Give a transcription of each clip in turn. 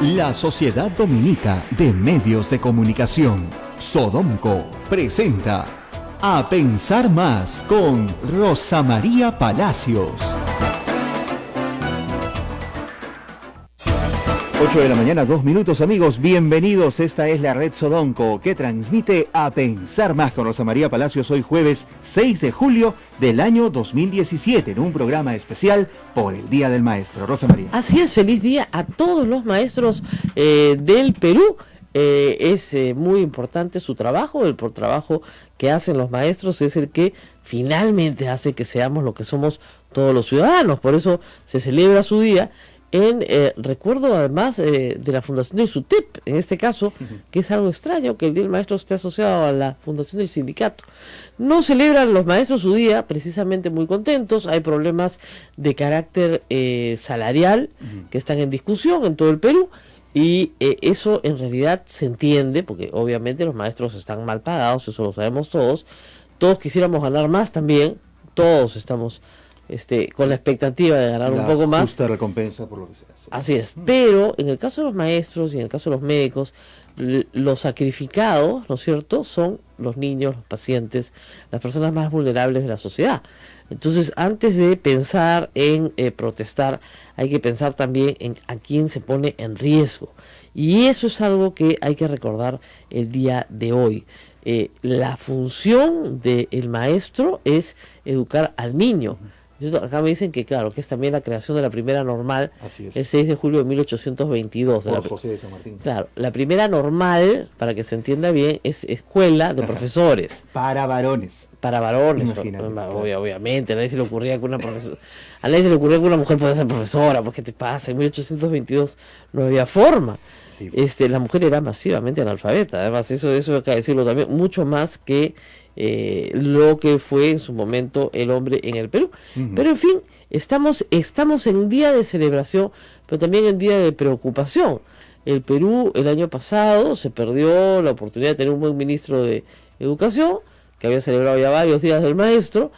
La Sociedad Dominica de Medios de Comunicación, Sodomco, presenta A Pensar Más con Rosa María Palacios. 8 de la mañana, 2 minutos, amigos. Bienvenidos. Esta es la red Sodomco que transmite A Pensar Más con Rosa María Palacios. Hoy jueves 6 de julio del año 2017 en un programa especial por el Día del Maestro. Rosa María. Así es, feliz día a todos los maestros del Perú. Es muy importante su trabajo, el trabajo que hacen los maestros es el que finalmente hace que seamos lo que somos todos los ciudadanos. Por eso se celebra su día en recuerdo además de la fundación del SUTEP, en este caso, que es algo extraño que el Día del Maestro esté asociado a la fundación del sindicato. No celebran los maestros su día, precisamente muy contentos. Hay problemas de carácter salarial que están en discusión en todo el Perú, y eso en realidad se entiende, porque obviamente los maestros están mal pagados, eso lo sabemos todos. Todos quisiéramos ganar más también, todos estamos con la expectativa de ganar un poco más. Justa recompensa por lo que se hace. Así es, pero en el caso de los maestros y en el caso de los médicos, los sacrificados, ¿no es cierto?, son los niños, los pacientes, las personas más vulnerables de la sociedad. Entonces, antes de pensar en protestar, hay que pensar también en a quién se pone en riesgo. Y eso es algo que hay que recordar el día de hoy. La función del maestro es educar al niño. Acá me dicen que claro, que es también la creación de la primera normal, el 6 de julio de 1822. Por José de San Martín. Claro, la primera normal, para que se entienda bien, es escuela de profesores. Para varones. Para varones, obviamente, a nadie se le ocurría que una profesora, a nadie se le ocurría que una mujer pueda ser profesora, pues ¿qué te pasa? En 1822 no había forma. Sí. La mujer era masivamente analfabeta, además eso hay que decirlo también, mucho más que lo que fue en su momento el hombre en el Perú. Pero en fin, estamos en día de celebración, pero también en día de preocupación. El Perú el año pasado se perdió la oportunidad de tener un buen ministro de Educación, que había celebrado ya varios días del maestro,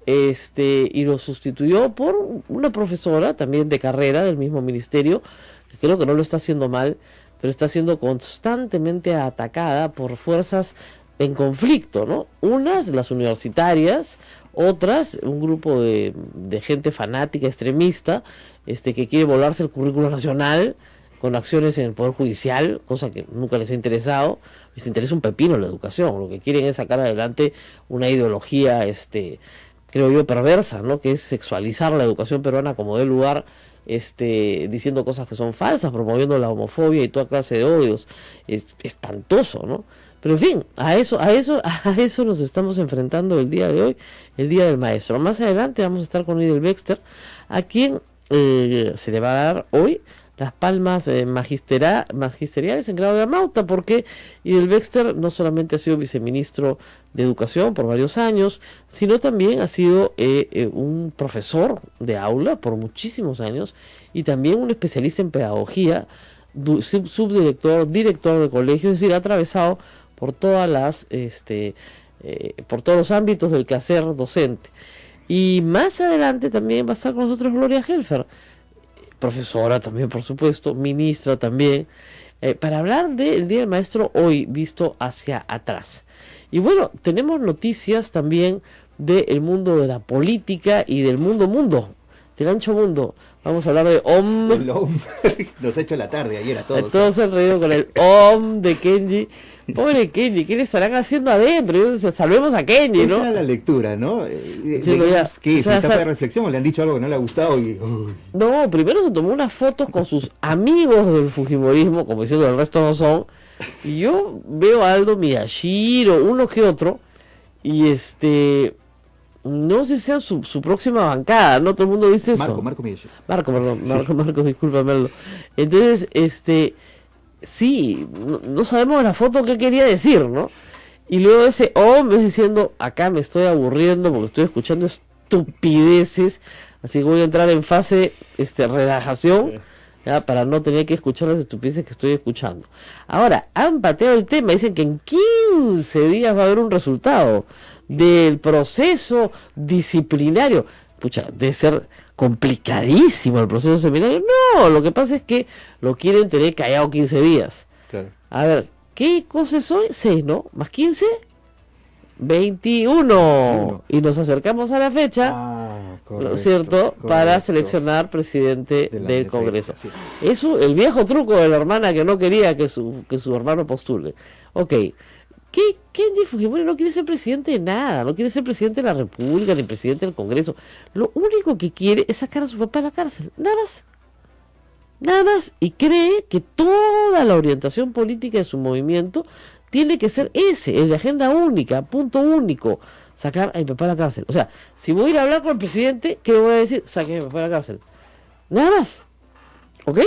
y lo sustituyó por una profesora también de carrera del mismo ministerio, que creo que no lo está haciendo mal, pero está siendo constantemente atacada por fuerzas en conflicto, ¿no? Unas, las universitarias, otras, un grupo de gente fanática, extremista, que quiere volarse el currículo nacional con acciones en el Poder Judicial, cosa que nunca les ha interesado. Les interesa un pepino la educación, lo que quieren es sacar adelante una ideología, creo yo, perversa, ¿no? Que es sexualizar la educación peruana como dé lugar, diciendo cosas que son falsas, promoviendo la homofobia y toda clase de odios. Es espantoso, ¿no? Pero en fin, a eso nos estamos enfrentando el día de hoy, el Día del Maestro. Más adelante vamos a estar con Idel Bexter, a quien se le va a dar hoy las palmas magisteriales en grado de amauta, porque Idel Bexter no solamente ha sido viceministro de Educación por varios años, sino también ha sido un profesor de aula por muchísimos años y también un especialista en pedagogía, subdirector, director de colegio, es decir, ha atravesado por todas las por todos los ámbitos del quehacer docente. Y más adelante también va a estar con nosotros Gloria Helfer, profesora también, por supuesto, ministra también, para hablar del Día del Maestro hoy visto hacia atrás. Y bueno, tenemos noticias también del mundo de la política y del mundo, del ancho mundo. Vamos a hablar de OM. Nos ha hecho la tarde ayer a todos. Todos se han reído con el OM de Kenji. Pobre Kenji, ¿qué le estarán haciendo adentro? Salvemos a Kenji, ¿no? Esa era la lectura, ¿no? Sí, ¿Qué? ¿Es etapa de reflexión o le han dicho algo que no le ha gustado? No, primero se tomó unas fotos con sus amigos del fujimorismo, como diciendo el resto no son. Y yo veo a Aldo Miyashiro, uno que otro, y no sé si sea su próxima bancada, ¿no? Todo el mundo dice eso. Marco Miyashiro. Marco, discúlpame, Aldo. Entonces, sí, no sabemos la foto qué quería decir, ¿no? Y luego ese hombre diciendo, acá me estoy aburriendo porque estoy escuchando estupideces, así que voy a entrar en fase relajación, ¿ya? Para no tener que escuchar las estupideces que estoy escuchando. Ahora, han pateado el tema, dicen que en 15 días va a haber un resultado del proceso disciplinario. pucha, debe ser complicadísimo el proceso seminario. No, lo que pasa es que lo quieren tener callado 15 días. Claro. A ver, ¿qué cosa es hoy? 6, ¿no? ¿Más 15? 21. Y nos acercamos a la fecha, ¿no es cierto?, para seleccionar presidente del Congreso. Sí. Eso, el viejo truco de la hermana que no quería que su hermano postule. Ok, Kenji Fujimori no quiere ser presidente de nada, no quiere ser presidente de la República ni presidente del Congreso. Lo único que quiere es sacar a su papá de la cárcel, nada más. Nada más, y cree que toda la orientación política de su movimiento tiene que ser ese, el de agenda única, punto único, sacar a mi papá de la cárcel. O sea, si voy a ir a hablar con el presidente, ¿qué le voy a decir? Saque a mi papá de la cárcel. Nada más. ¿Ok?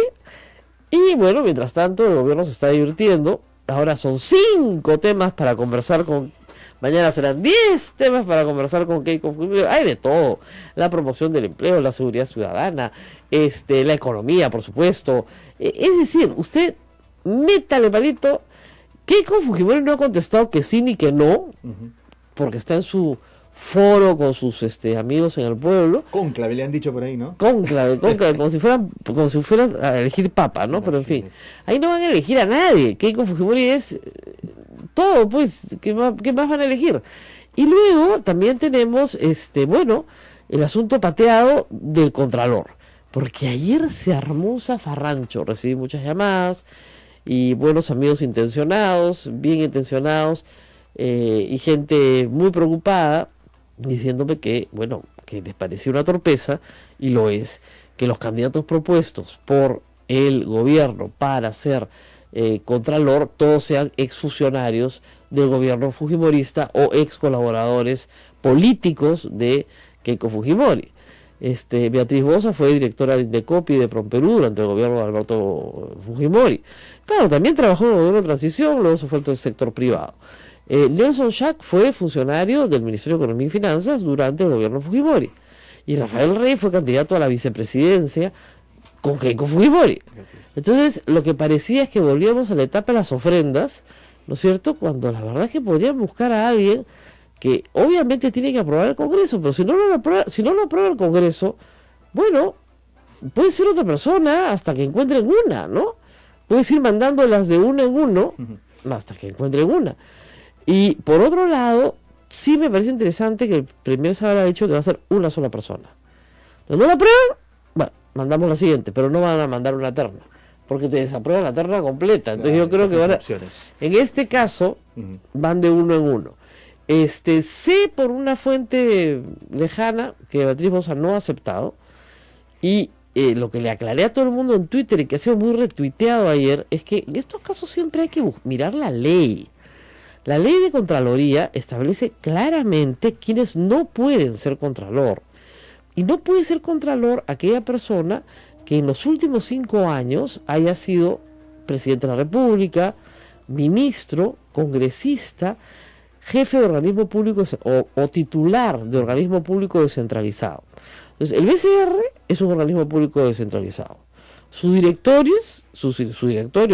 Y bueno, mientras tanto, el gobierno se está divirtiendo. Ahora son 5 temas para conversar con... Mañana serán 10 temas para conversar con Keiko Fujimori. Hay de todo. La promoción del empleo, la seguridad ciudadana, la economía, por supuesto. Es decir, usted métale palito. Keiko Fujimori no ha contestado que sí ni que no, porque está en su foro con sus amigos en el pueblo. Cónclave, le han dicho por ahí, ¿no? Cónclave, como si fueran a elegir papa, ¿no? Pero en fin, ahí no van a elegir a nadie. Keiko Fujimori es todo, pues, ¿qué más van a elegir? Y luego también tenemos, el asunto pateado del Contralor, porque ayer se armó un zafarrancho, recibí muchas llamadas, y buenos amigos intencionados, bien intencionados, y gente muy preocupada, diciéndome que, bueno, que les parecía una torpeza, y lo es, que los candidatos propuestos por el gobierno para ser Contralor, todos sean exfuncionarios del gobierno fujimorista o ex colaboradores políticos de Keiko Fujimori. Beatriz Boza fue directora de Indecopi de Promperú durante el gobierno de Alberto Fujimori. Claro, también trabajó en el gobierno de transición, luego se fue al sector privado. Nelson Schack fue funcionario del Ministerio de Economía y Finanzas durante el gobierno Fujimori. Y Rafael Rey fue candidato a la vicepresidencia con Keiko Fujimori. Entonces, lo que parecía es que volvíamos a la etapa de las ofrendas, ¿no es cierto?, cuando la verdad es que podrían buscar a alguien que obviamente tiene que aprobar el Congreso, pero si no lo aprueba el Congreso, bueno, puede ser otra persona hasta que encuentren una, ¿no? Puedes ir mandándolas de uno en uno hasta que encuentren una. Y por otro lado, sí me parece interesante que el primer se habrá dicho que va a ser una sola persona. Entonces, no la aprueban, bueno, mandamos la siguiente, pero no van a mandar una terna, porque te desaprueban la terna completa. Entonces yo creo que van a... En este caso, van de uno en uno. Sé por una fuente lejana que Beatriz Boza no ha aceptado, y lo que le aclaré a todo el mundo en Twitter y que ha sido muy retuiteado ayer es que en estos casos siempre hay que mirar la ley. La ley de Contraloría establece claramente quiénes no pueden ser Contralor, y no puede ser Contralor aquella persona que en los últimos 5 años haya sido presidente de la República, ministro, congresista, jefe de organismo público o titular de organismo público descentralizado. Entonces, el BCR es un organismo público descentralizado. Su directorio,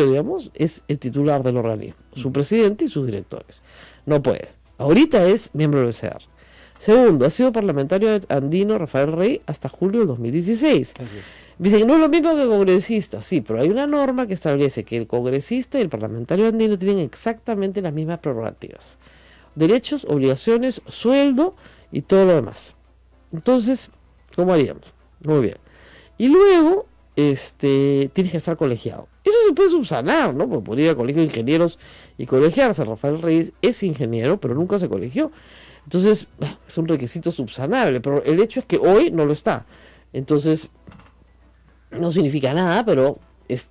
digamos, es el titular del organismo, su presidente y sus directores. No puede. Ahorita es miembro del BCR. Segundo, ha sido parlamentario andino Rafael Rey hasta julio del 2016. Dicen que no es lo mismo que congresista, sí, pero hay una norma que establece que el congresista y el parlamentario andino tienen exactamente las mismas prerrogativas: derechos, obligaciones, sueldo y todo lo demás. Entonces, ¿cómo haríamos? Muy bien. Y luego, tienes que estar colegiado. Eso se puede subsanar, ¿no? Porque podría ir al colegio de ingenieros y colegiarse. Rafael Reyes es ingeniero, pero nunca se colegió. Entonces, es un requisito subsanable, pero el hecho es que hoy no lo está. Entonces, no significa nada, pero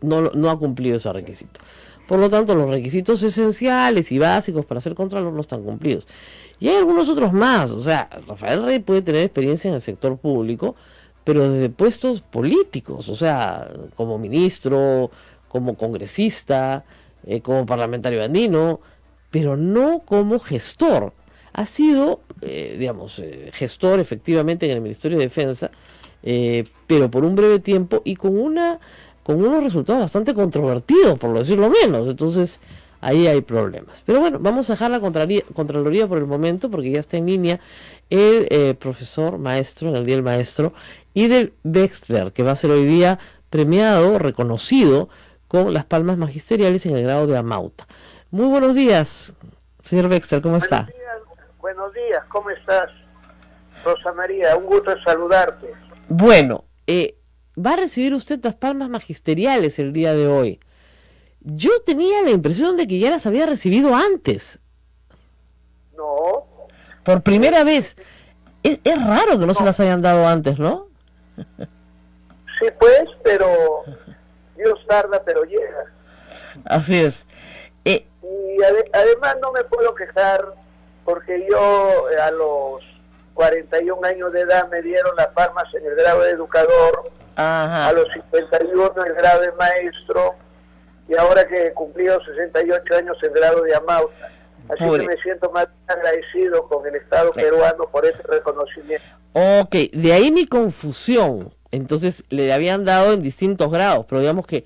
no ha cumplido ese requisito. Por lo tanto, los requisitos esenciales y básicos para ser Contralor no están cumplidos. Y hay algunos otros más. O sea, Rafael Rey puede tener experiencia en el sector público, pero desde puestos políticos, o sea, como ministro, como congresista, como parlamentario andino, pero no como gestor. Ha sido, gestor efectivamente en el Ministerio de Defensa, pero por un breve tiempo y con unos resultados bastante controvertidos, por decirlo menos. Entonces, ahí hay problemas. Pero bueno, vamos a dejar la Contraloría por el momento, porque ya está en línea el profesor maestro, en el Día del Maestro, Idel Wexler, que va a ser hoy día premiado, reconocido, con las palmas magisteriales en el grado de Amauta. Muy buenos días, señor Wexler, ¿cómo está? Buenos días, ¿cómo estás? Rosa María, un gusto saludarte. Bueno, va a recibir usted las palmas magisteriales el día de hoy. Yo tenía la impresión de que ya las había recibido antes. No. Por primera vez. Es raro que no se las hayan dado antes, ¿no? Sí, pues, pero Dios tarda, pero llega. Así es. Y además no me puedo quejar, porque yo a los 41 años de edad me dieron las palmas en el grado de educador, Ajá. a los 51 el grado de maestro, y ahora que he cumplido 68 años el grado de Amauta. Así que me siento más agradecido con el Estado peruano por ese reconocimiento. Ok, de ahí mi confusión. Entonces le habían dado en distintos grados, pero digamos que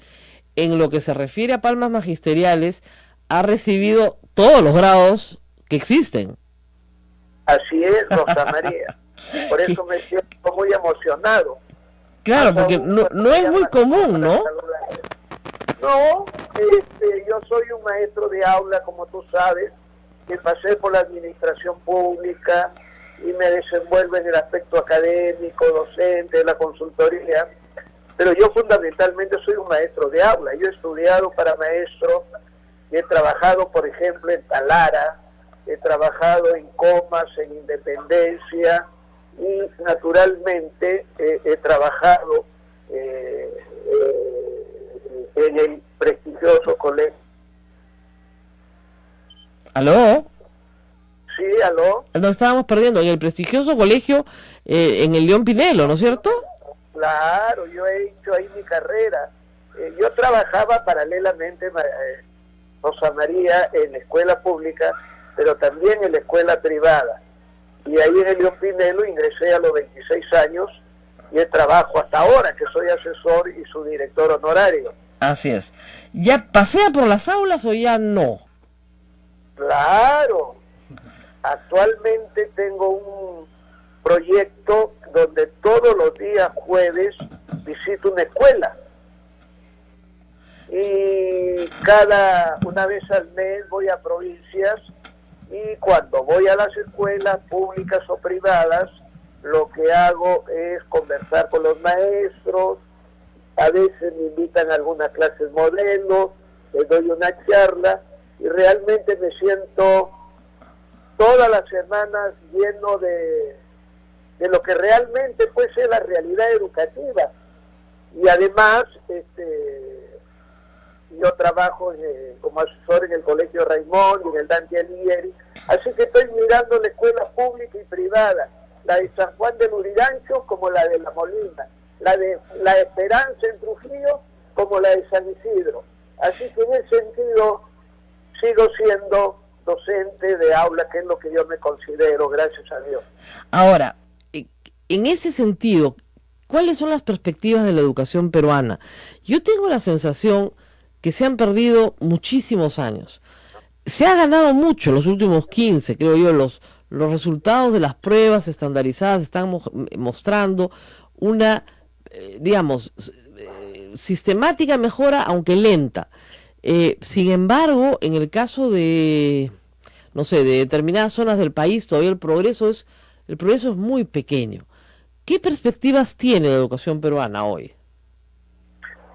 en lo que se refiere a palmas magisteriales ha recibido todos los grados que existen. Así es, Rosa María. Por eso me siento muy emocionado. Claro, porque no es muy común, ¿no? No, yo soy un maestro de aula, como tú sabes, que pasé por la administración pública y me desenvuelvo en el aspecto académico, docente, la consultoría, pero yo fundamentalmente soy un maestro de aula. Yo he estudiado para maestro, he trabajado, por ejemplo, en Talara, he trabajado en Comas, en Independencia, y naturalmente he trabajado en el prestigioso colegio. ¿Aló? Sí, aló. Nos estábamos perdiendo en el prestigioso colegio en el León Pinelo, ¿no es cierto? Claro, yo he hecho ahí mi carrera. Yo trabajaba paralelamente, Rosa María, en la escuela pública, pero también en la escuela privada. Y ahí en el León Pinelo ingresé a los 26 años y trabajo hasta ahora, que soy asesor y su director honorario. Así es. ¿Ya pasea por las aulas o ya no? Claro. Actualmente tengo un proyecto donde todos los días jueves visito una escuela. Y una vez al mes voy a provincias, y cuando voy a las escuelas públicas o privadas, lo que hago es conversar con los maestros. A veces me invitan a algunas clases modelo, les doy una charla, y realmente me siento todas las semanas lleno de lo que realmente puede ser la realidad educativa. Y además, yo trabajo como asesor en el Colegio Raimón y en el Dante Alighieri, así que estoy mirando la escuela pública y privada, la de San Juan de Lurigancho como la de La Molina, la de La Esperanza en Trujillo como la de San Isidro. Así que en ese sentido sigo siendo docente de aula, que es lo que yo me considero, gracias a Dios. Ahora, en ese sentido, ¿cuáles son las perspectivas de la educación peruana? Yo tengo la sensación que se han perdido muchísimos años. Se ha ganado mucho en los últimos 15, creo yo. Los resultados de las pruebas estandarizadas están mostrando una, sistemática mejora, aunque lenta. Sin embargo, en el caso de, no sé, de determinadas zonas del país, todavía el progreso es muy pequeño. ¿Qué perspectivas tiene la educación peruana hoy?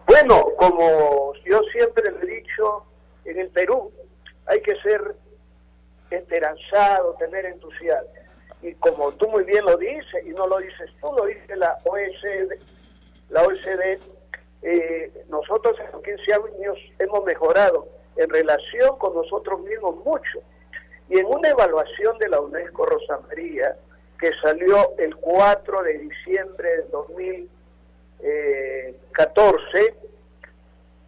Bueno, como yo siempre le he dicho, en el Perú hay que ser esperanzado, tener entusiasmo. Y como tú muy bien lo dices, y no lo dices tú, lo dice la OECD, nosotros en los 15 años hemos mejorado en relación con nosotros mismos mucho. Y en una evaluación de la UNESCO, Rosa María, que salió el 4 de diciembre del 2014,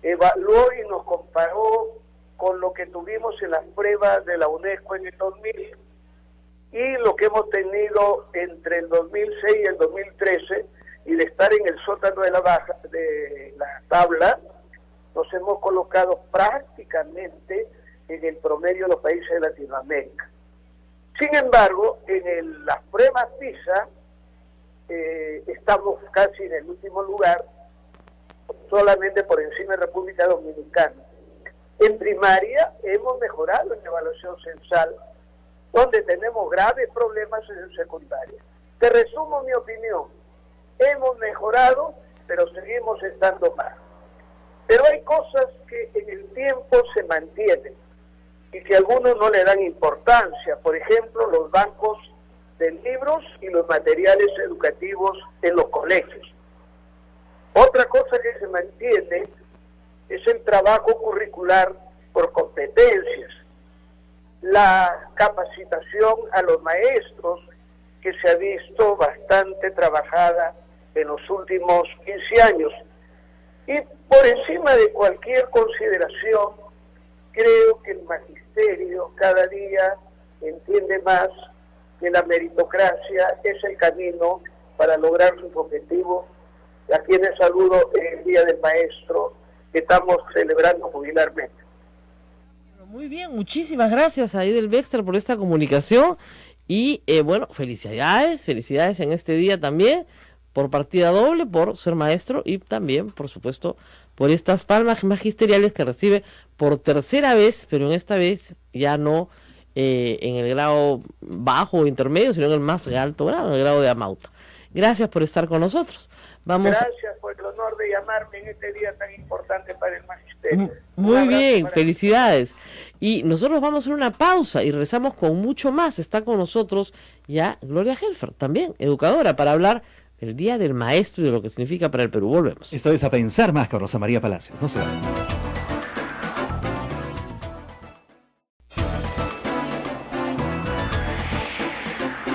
evaluó y nos comparó con lo que tuvimos en las pruebas de la UNESCO en el 2000 y lo que hemos tenido entre el 2006 y el 2013, y de estar en el sótano de la tabla, nos hemos colocado prácticamente en el promedio de los países de Latinoamérica. Sin embargo, en las pruebas PISA estamos casi en el último lugar, solamente por encima de República Dominicana. En primaria hemos mejorado en la evaluación censal, donde tenemos graves problemas en secundaria. Te resumo mi opinión. Hemos mejorado, pero seguimos estando mal. Pero hay cosas que en el tiempo se mantienen y que algunos no le dan importancia. Por ejemplo, los bancos de libros y los materiales educativos en los colegios. Otra cosa que se mantiene es el trabajo curricular por competencias, la capacitación a los maestros, que se ha visto bastante trabajada en los últimos 15 años. Y por encima de cualquier consideración, creo que el magisterio cada día entiende más que la meritocracia es el camino para lograr sus objetivos. A quienes saludo en el Día del Maestro, que estamos celebrando jubilarmente. Muy bien, muchísimas gracias a Aidel Bexter por esta comunicación y bueno, felicidades en este día también, por partida doble, por ser maestro y también, por supuesto, por estas palmas magisteriales que recibe por tercera vez, pero en esta vez ya no en el grado bajo o intermedio, sino en el más alto grado, en el grado de amauta. Gracias por estar con nosotros. Gracias por el honor de llamarme en este día tan importante para el magisterio. Muy bien, felicidades. Y nosotros vamos a hacer una pausa y regresamos con mucho más. Está con nosotros ya Gloria Helfer, también educadora, para hablar del Día del Maestro y de lo que significa para el Perú. Volvemos. Esto es A Pensar Más con Rosa María Palacios. No se vayan.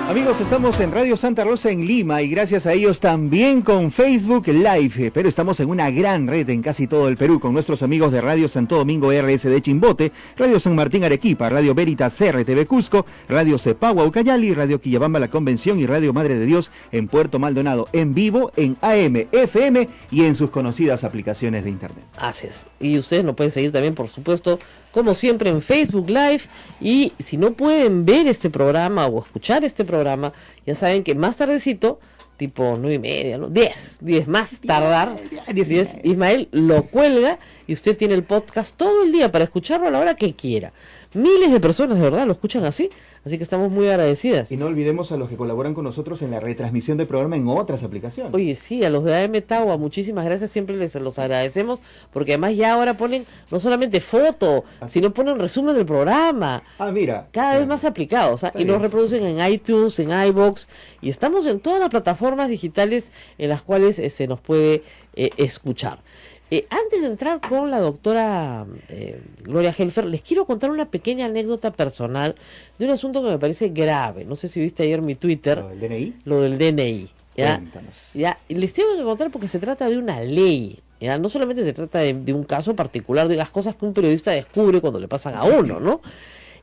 Amigos, estamos en Radio Santa Rosa en Lima y gracias a ellos también con Facebook Live, pero estamos en una gran red en casi todo el Perú con nuestros amigos de Radio Santo Domingo RSD Chimbote, Radio San Martín Arequipa, Radio Veritas CRTV Cusco, Radio Cepagua Ucayali, Radio Quillabamba La Convención y Radio Madre de Dios en Puerto Maldonado, en vivo en AM, FM y en sus conocidas aplicaciones de internet. Así es. Y ustedes nos pueden seguir también, por supuesto, como siempre en Facebook Live, y si no pueden ver este programa o escuchar este programa, ya saben que más tardecito, tipo 9:30, ¿no? 10 más tardar, 10, Ismael lo cuelga y usted tiene el podcast todo el día para escucharlo a la hora que quiera. Miles de personas de verdad lo escuchan así que estamos muy agradecidas. Y no olvidemos a los que colaboran con nosotros en la retransmisión del programa en otras aplicaciones. Oye, sí, a los de AM Taua, muchísimas gracias, siempre les los agradecemos, porque además ya ahora ponen no solamente foto, sino ponen resumen del programa. Mira. Cada vez más aplicados, y los reproducen en iTunes, en iVoox, y estamos en todas las plataformas digitales en las cuales se nos puede escuchar. Antes de entrar con la doctora Gloria Helfer, les quiero contar una pequeña anécdota personal de un asunto que me parece grave. No sé si viste ayer mi Twitter. ¿Lo del DNI? Lo del DNI. ¿Ya? Cuéntanos. ¿Ya? Y les tengo que contar porque se trata de una ley. ¿Ya? No solamente se trata de un caso particular, de las cosas que un periodista descubre cuando le pasan a uno, ¿no?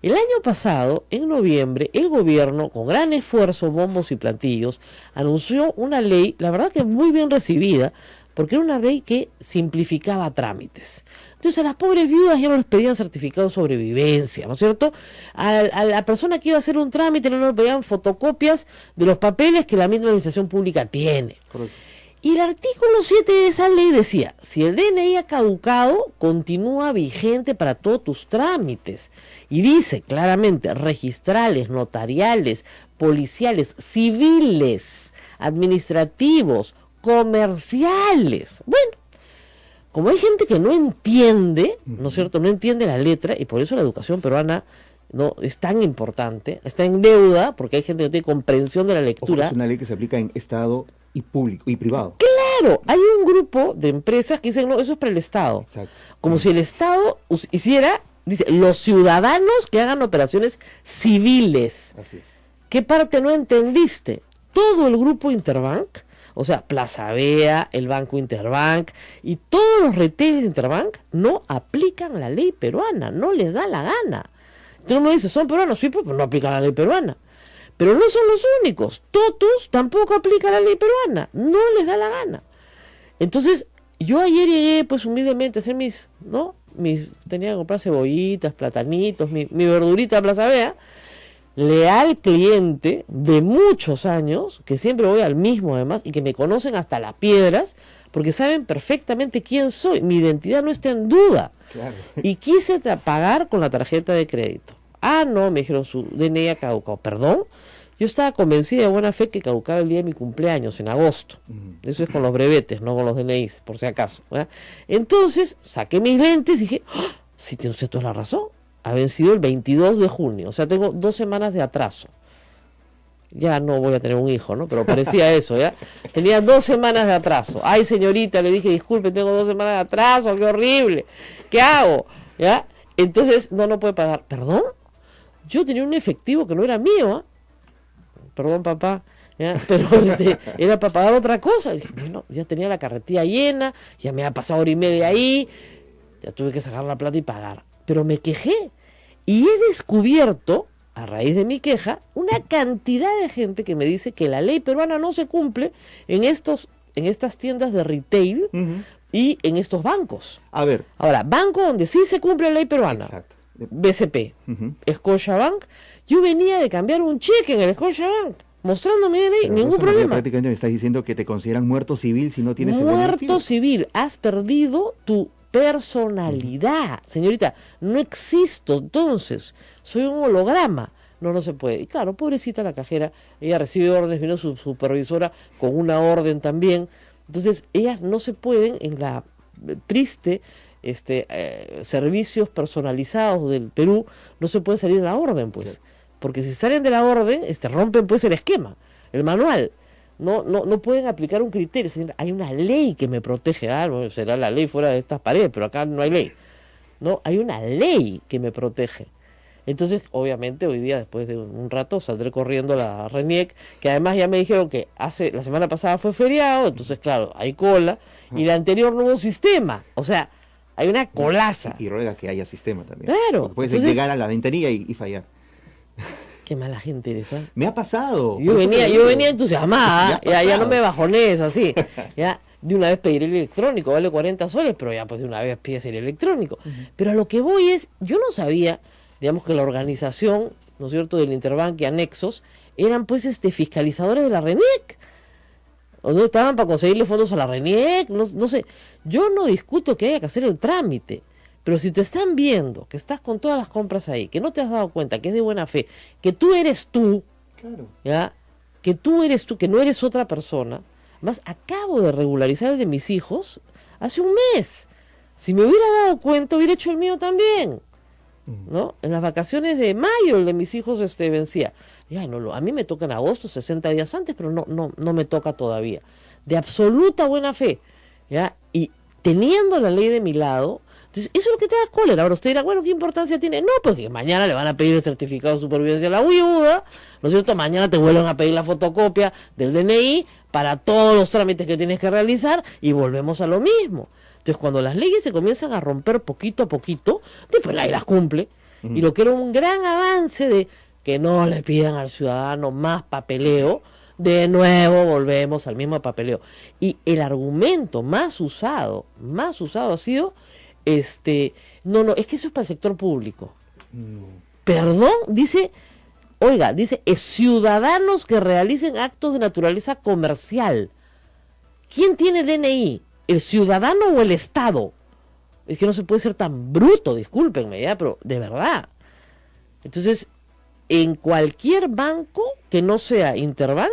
El año pasado, en noviembre, el gobierno, con gran esfuerzo, bombos y platillos, anunció una ley, la verdad que muy bien recibida, porque era una ley que simplificaba trámites. Entonces a las pobres viudas ya no les pedían certificado de sobrevivencia, ¿no es cierto? A la persona que iba a hacer un trámite no le pedían fotocopias de los papeles que la misma administración pública tiene. Correcto. Y el artículo 7 de esa ley decía, si el DNI ha caducado, continúa vigente para todos tus trámites. Y dice claramente, registrales, notariales, policiales, civiles, administrativos, comerciales. Bueno, como hay gente que no entiende, ¿no es cierto? No entiende la letra, y por eso la educación peruana no es tan importante, está en deuda, porque hay gente que no tiene comprensión de la lectura. Es una ley que se aplica en Estado y público y privado. Claro, hay un grupo de empresas que dicen, no, eso es para el Estado. Exacto. Como si el Estado hiciera, dice, los ciudadanos que hagan operaciones civiles. Así es. ¿Qué parte no entendiste? Todo el grupo Interbank, o sea, Plaza Vea, el Banco Interbank y todos los retailers de Interbank no aplican la ley peruana, no les da la gana. Entonces uno dice, ¿son peruanos? Sí, pues no aplican la ley peruana. Pero no son los únicos. Totus tampoco aplica la ley peruana, no les da la gana. Entonces, yo ayer llegué, pues humildemente, a hacer mis tenía que comprar cebollitas, platanitos, mi verdurita a Plaza Vea, leal cliente de muchos años, que siempre voy al mismo además, y que me conocen hasta las piedras, porque saben perfectamente quién soy, mi identidad no está en duda. Claro. Y quise pagar con la tarjeta de crédito. Ah, no, me dijeron, su DNI ha caducado. ¿Perdón? Yo estaba convencida de buena fe que caducaba el día de mi cumpleaños, en agosto. Eso es con los brevetes, no con los DNIs, por si acaso, ¿verdad? Entonces, saqué mis lentes y dije, ¡oh! Sí, tiene usted toda la razón. Ha vencido el 22 de junio, o sea, tengo 2 semanas de atraso. Ya no voy a tener un hijo, ¿no? Pero parecía eso, ¿ya? Tenía 2 semanas de atraso. Ay, señorita, le dije, disculpe, tengo 2 semanas de atraso, qué horrible. ¿Qué hago? ¿Ya? Entonces, no puede pagar. ¿Perdón? Yo tenía un efectivo que no era mío, ¿eh? Perdón, papá, ¿ya? Pero era para pagar otra cosa. Y dije, bueno, ya tenía la carretilla llena, ya me había pasado 1 hora y media ahí, ya tuve que sacar la plata y pagar. Pero me quejé y he descubierto, a raíz de mi queja, una cantidad de gente que me dice que la ley peruana no se cumple en estas tiendas de retail y en estos bancos. A ver. Ahora, banco donde sí se cumple la ley peruana. Exacto. BCP, Scotiabank. Yo venía de cambiar un cheque en el Scotiabank, mostrándome DNI, ningún problema. Prácticamente me estás diciendo que te consideran muerto civil si no tienes muerto civil, has perdido tu personalidad. Señorita, no existo, entonces, soy un holograma. No se puede. Y claro, pobrecita la cajera, ella recibe órdenes, vino su supervisora con una orden también. Entonces, ellas no se pueden, en la triste servicios personalizados del Perú, no se puede salir de la orden, pues. Sí. Porque si salen de la orden, rompen pues el esquema, el manual. No pueden aplicar un criterio. Hay una ley que me protege. Bueno, será la ley fuera de estas paredes, pero acá no hay ley. No, hay una ley que me protege. Entonces, obviamente, hoy día, después de un rato, saldré corriendo a la RENIEC, que además ya me dijeron que la semana pasada fue feriado, entonces, claro, hay cola, y la anterior no hubo sistema. O sea, hay una colaza. Y ruega que haya sistema también. Claro. Porque puedes llegar a la ventanilla y fallar. Qué mala gente eres, ¿eh? Me ha pasado. Yo venía entusiasmada, ya no me bajones así. Ya, de una vez pediré el electrónico, vale 40 soles, pero ya pues de una vez pides el electrónico. Pero a lo que voy es, yo no sabía, digamos, que la organización, ¿no es cierto?, del Interbank y anexos, eran pues fiscalizadores de la RENIEC. ¿O no estaban para conseguirle fondos a la RENIEC? No sé. Yo no discuto que haya que hacer el trámite. Pero si te están viendo, que estás con todas las compras ahí, que no te has dado cuenta, que es de buena fe, que tú eres tú, claro. ¿Ya? Que tú eres tú, que no eres otra persona. Más, acabo de regularizar el de mis hijos hace un mes. Si me hubiera dado cuenta, hubiera hecho el mío también. ¿No? En las vacaciones de mayo el de mis hijos vencía. Ya, a mí me toca en agosto, 60 días antes, pero no me toca todavía. De absoluta buena fe. ¿Ya? Y teniendo la ley de mi lado, entonces eso es lo que te da cólera. Ahora usted dirá, bueno, ¿qué importancia tiene? No, porque mañana le van a pedir el certificado de supervivencia a la viuda, ¿no es cierto? Mañana te vuelven a pedir la fotocopia del DNI para todos los trámites que tienes que realizar y volvemos a lo mismo. Entonces, cuando las leyes se comienzan a romper poquito a poquito, después la ley las cumple. Y lo que era un gran avance de que no le pidan al ciudadano más papeleo, de nuevo volvemos al mismo papeleo. Y el argumento más usado ha sido, es que eso es para el sector público. Perdón, dice, ciudadanos que realicen actos de naturaleza comercial. ¿Quién tiene DNI? ¿El ciudadano o el Estado? Es que no se puede ser tan bruto, discúlpenme, ya, pero de verdad. Entonces, en cualquier banco que no sea Interbank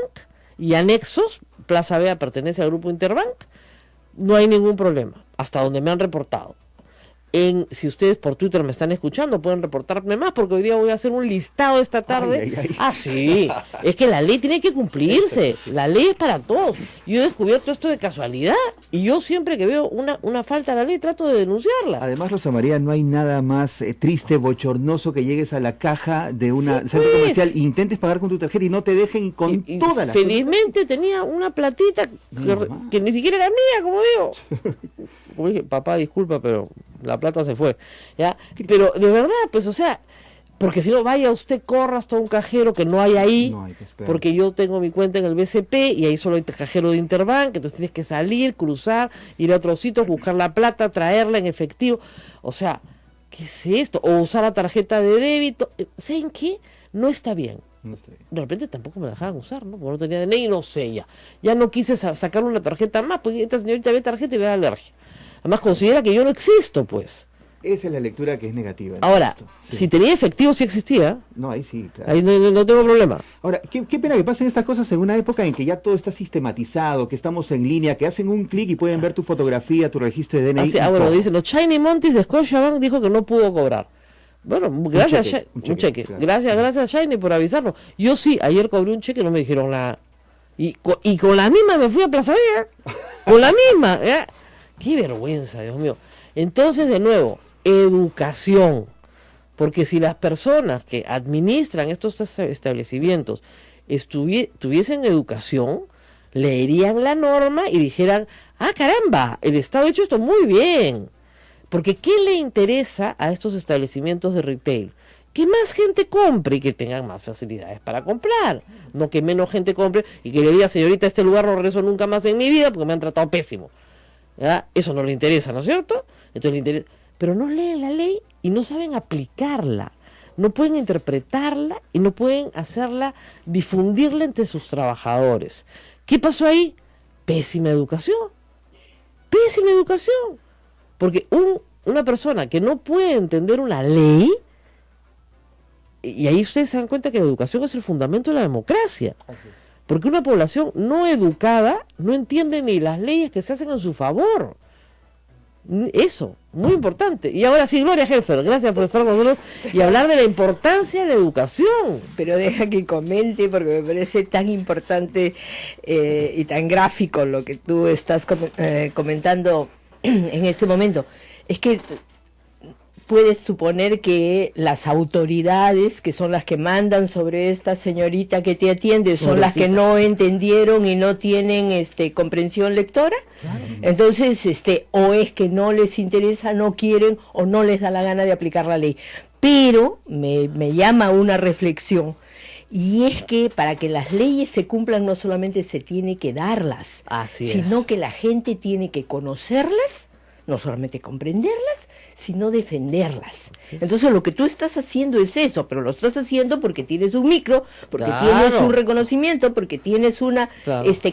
y anexos, Plaza Vea pertenece al grupo Interbank, no hay ningún problema, hasta donde me han reportado. Si ustedes por Twitter me están escuchando, pueden reportarme más, porque hoy día voy a hacer un listado esta tarde. Ah, sí, es que la ley tiene que cumplirse, la ley es para todos. Yo he descubierto esto de casualidad, y yo siempre que veo una falta a la ley trato de denunciarla. Además, Rosa María, no hay nada más triste, bochornoso que llegues a la caja de una centro comercial, intentes pagar con tu tarjeta y no te dejen con toda la felizmente tenía una platita que ni siquiera era mía, como digo. Como dije, papá, disculpa, pero la plata se fue, ¿ya? Pero de verdad, pues, o sea, Porque si no, vaya usted, corra hasta un cajero que no hay ahí, pues, claro. porque yo tengo mi cuenta en el BCP y ahí solo hay cajero de Interbank, entonces tienes que salir, cruzar, ir a otros sitios, buscar la plata, traerla en efectivo. O sea, ¿qué es esto? O usar la tarjeta de débito. ¿Saben qué? No está bien. No está bien. De repente tampoco me la dejaban usar, ¿no? Porque no tenía DNI, no sé ya. Ya no quise sacar una tarjeta más, porque esta señorita ve tarjeta y le da alergia. Además considera que yo no existo, pues. Esa es la lectura que es negativa. Ahora, sí. si tenía efectivo, sí existía. No, ahí sí, claro. Ahí no tengo problema. Ahora, qué pena que pasen estas cosas en una época en que ya todo está sistematizado, que estamos en línea, que hacen un clic y pueden ver tu fotografía, tu registro de DNI. Bueno, dicen, los Shiny Montis de Scotiabank dijo que no pudo cobrar. Bueno, gracias un cheque. Claro. Gracias Shiny por avisarnos. Yo sí, ayer cobré un cheque y no me dijeron nada. Y con la misma me fui a Plaza Vega. Con la misma. Qué vergüenza, Dios mío. Entonces, de nuevo, educación. Porque si las personas que administran estos establecimientos tuviesen educación, leerían la norma y dijeran, caramba, el Estado ha hecho esto muy bien. Porque ¿qué le interesa a estos establecimientos de retail? Que más gente compre y que tengan más facilidades para comprar. No que menos gente compre y que le diga, señorita, a este lugar no regreso nunca más en mi vida porque me han tratado pésimo. ¿Ya? Eso no le interesa, ¿no es cierto? Entonces le interesa. Pero no leen la ley y no saben aplicarla. No pueden interpretarla y no pueden hacerla, difundirla entre sus trabajadores. ¿Qué pasó ahí? Pésima educación. Pésima educación. Porque una persona que no puede entender una ley, y ahí ustedes se dan cuenta que la educación es el fundamento de la democracia. Porque una población no educada no entiende ni las leyes que se hacen en su favor. Eso, muy importante. Y ahora sí, Gloria Helfer, gracias por estar con nosotros y hablar de la importancia de la educación. Pero deja que comente porque me parece tan importante y tan gráfico lo que tú estás comentando en este momento. Es que puedes suponer que las autoridades, que son las que mandan sobre esta señorita que te atiende, son las que no entendieron y no tienen comprensión lectora. Claro. Entonces, o es que no les interesa, no quieren o no les da la gana de aplicar la ley. Pero me llama una reflexión. Y es que para que las leyes se cumplan no solamente se tiene que darlas, sino que la gente tiene que conocerlas, no solamente comprenderlas, sino defenderlas. Entonces lo que tú estás haciendo es eso, pero lo estás haciendo porque tienes un micro, porque tienes un reconocimiento, porque tienes una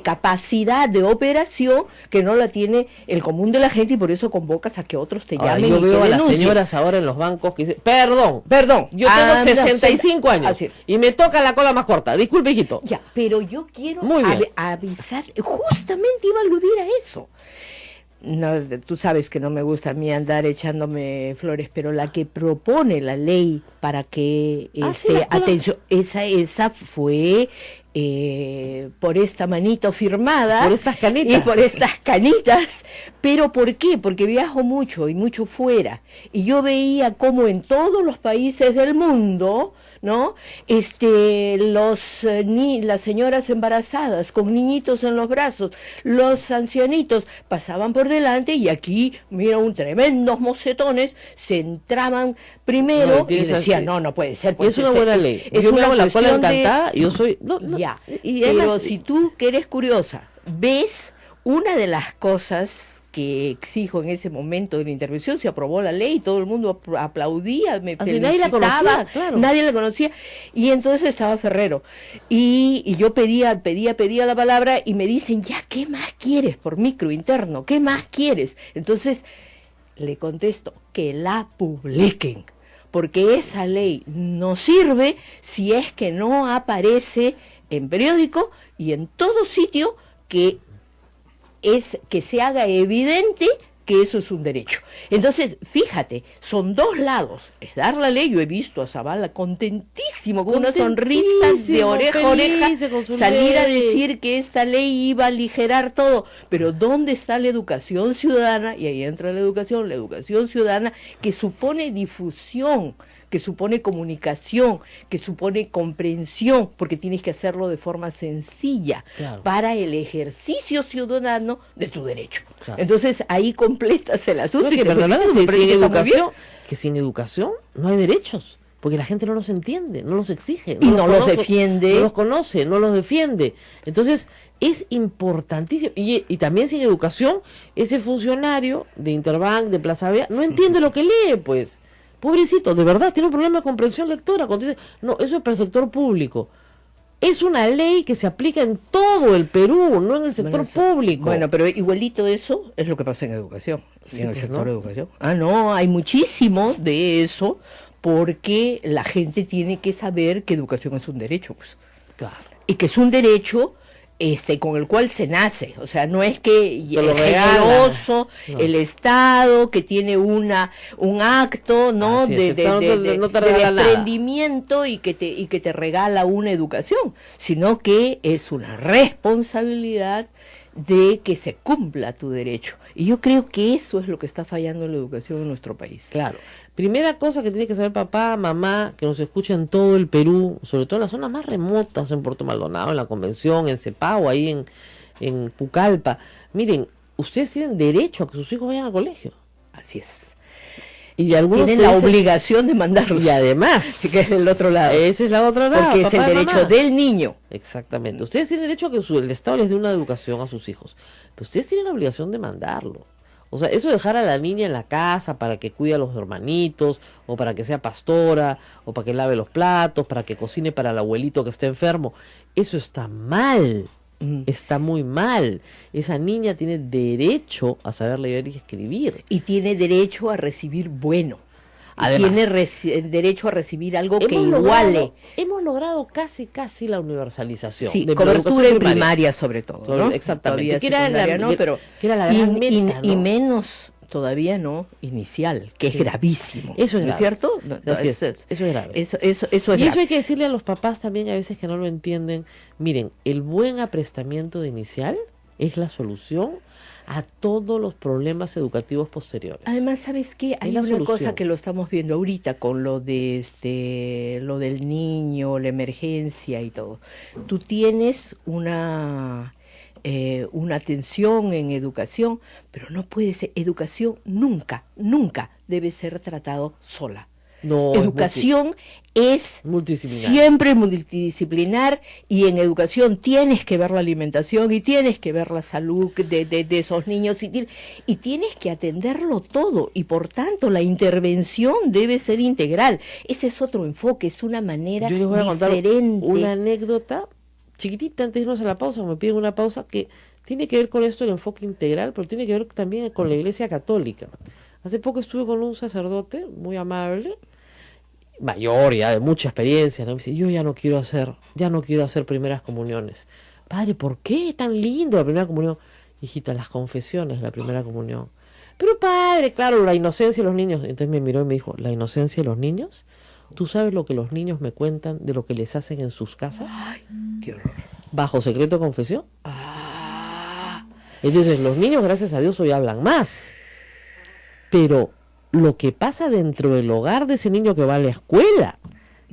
capacidad de operación que no la tiene el común de la gente y por eso convocas a que otros te llamen. Yo veo a las señoras ahora en los bancos que dicen, perdón, yo tengo 65 años y me toca la cola más corta, disculpe hijito. Ya, pero yo quiero avisar, justamente iba a aludir a eso. No, tú sabes que no me gusta a mí andar echándome flores, pero la que propone la ley para que atención, esa fue por esta manito firmada, por estas canitas. Y por estas canitas. ¿Pero por qué? Porque viajo mucho y mucho fuera, y yo veía cómo en todos los países del mundo, ¿no? Las señoras embarazadas con niñitos en los brazos, los ancianitos pasaban por delante y aquí, mira, tremendos mocetones se entraban primero y decían, no puede ser. Pues, es una buena ley. Yo me hago la cola encantada y yo soy... Pero si tú, que eres curiosa, ves una de las cosas que exijo en ese momento de la intervención, se aprobó la ley, todo el mundo aplaudía, me felicitaba, nadie la conocía, claro. Nadie la conocía, y entonces estaba Ferrero, y yo pedía la palabra, y me dicen, ya, ¿qué más quieres por micro interno? ¿Qué más quieres? Entonces, le contesto, que la publiquen, porque esa ley no sirve si es que no aparece en periódico y en todo sitio que se haga evidente que eso es un derecho. Entonces, fíjate, son dos lados. Es dar la ley. Yo he visto a Zavala contentísimo, con una sonrisa de oreja a oreja, salir a decir que esta ley iba a aligerar todo. Pero ¿dónde está la educación ciudadana? Y ahí entra la educación ciudadana, que supone difusión, que supone comunicación, que supone comprensión, porque tienes que hacerlo de forma sencilla, para el ejercicio ciudadano de tu derecho. Claro. Entonces ahí completas el asunto. Que sin educación no hay derechos. porque la gente no los entiende, no los exige, y no los defiende, no los conoce, no los defiende. Entonces es importantísimo, y también sin educación, ese funcionario de Interbank, de Plaza Vea, no entiende lo que lee, pues, pobrecito, de verdad, tiene un problema de comprensión lectora, cuando dice, no, eso es para el sector público. Es una ley que se aplica en todo el Perú, no en el sector público. Bueno, pero igualito eso es lo que pasa en educación, sí, en el pues, sector ¿no? de educación. Ah, no, hay muchísimo de eso, porque la gente tiene que saber que educación es un derecho, pues. Claro. Y que es un derecho con el cual se nace, o sea, no es que lo generoso, no. el Estado que tiene un acto, ¿no? de desprendimiento y que te regala una educación, sino que es una responsabilidad de que se cumpla tu derecho. Y yo creo que eso es lo que está fallando en la educación en nuestro país. Claro. Primera cosa que tiene que saber papá, mamá, que nos escucha en todo el Perú, sobre todo en las zonas más remotas, en Puerto Maldonado, en la Convención, en Cepao, ahí en Pucallpa. Miren, ustedes tienen derecho a que sus hijos vayan al colegio. Así es. Y de algunos tienen la obligación de mandarlos. Y además, que es el otro lado. Ese es la otra lado. Porque es el derecho del niño. Exactamente. Ustedes tienen derecho a que el Estado les dé una educación a sus hijos. Pero ustedes tienen la obligación de mandarlo. O sea, eso de dejar a la niña en la casa para que cuide a los hermanitos, o para que sea pastora, o para que lave los platos, para que cocine para el abuelito que está enfermo, eso está mal. Está muy mal. Esa niña tiene derecho a saber leer y escribir. Y tiene derecho a recibir bueno. Además, tiene derecho a recibir algo que iguale. Hemos logrado casi la universalización. Sí, de cobertura en primaria sobre todo, ¿no? Exactamente. Que era la gran meta, ¿no? Y menos todavía no inicial, que es gravísimo. Eso es grave. ¿No es cierto? Así es. Eso es grave. Eso es y grave. eso hay que decirle a los papás también a veces que no lo entienden. Miren, el buen aprestamiento de inicial es la solución a todos los problemas educativos posteriores. Además, ¿sabes qué? Hay una cosa que lo estamos viendo ahorita con lo de lo del niño, la emergencia y todo. Tú tienes una atención en educación, pero no puede ser, educación nunca debe ser tratado sola. No, educación es multidisciplinar. Siempre multidisciplinar, y en educación tienes que ver la alimentación y tienes que ver la salud de esos niños y tienes que atenderlo todo, y por tanto la intervención debe ser integral. Ese es otro enfoque, es una manera diferente. Yo les voy a contar una anécdota chiquitita antes de irnos a la pausa, me piden una pausa que tiene que ver con esto, el enfoque integral, pero tiene que ver también con la Iglesia Católica. Hace poco estuve con un sacerdote muy amable, mayor ya, de mucha experiencia, ¿no? Me dice, yo ya no quiero hacer primeras comuniones. Padre, ¿por qué? Tan lindo la primera comunión. Hijita, las confesiones, la primera comunión. Pero padre, claro, la inocencia de los niños. Entonces me miró y me dijo, ¿la inocencia de los niños? ¿Tú sabes lo que los niños me cuentan de lo que les hacen en sus casas? Ay, qué horror. ¿Bajo secreto de confesión? Entonces los niños, gracias a Dios, hoy hablan más. Pero lo que pasa dentro del hogar de ese niño que va a la escuela,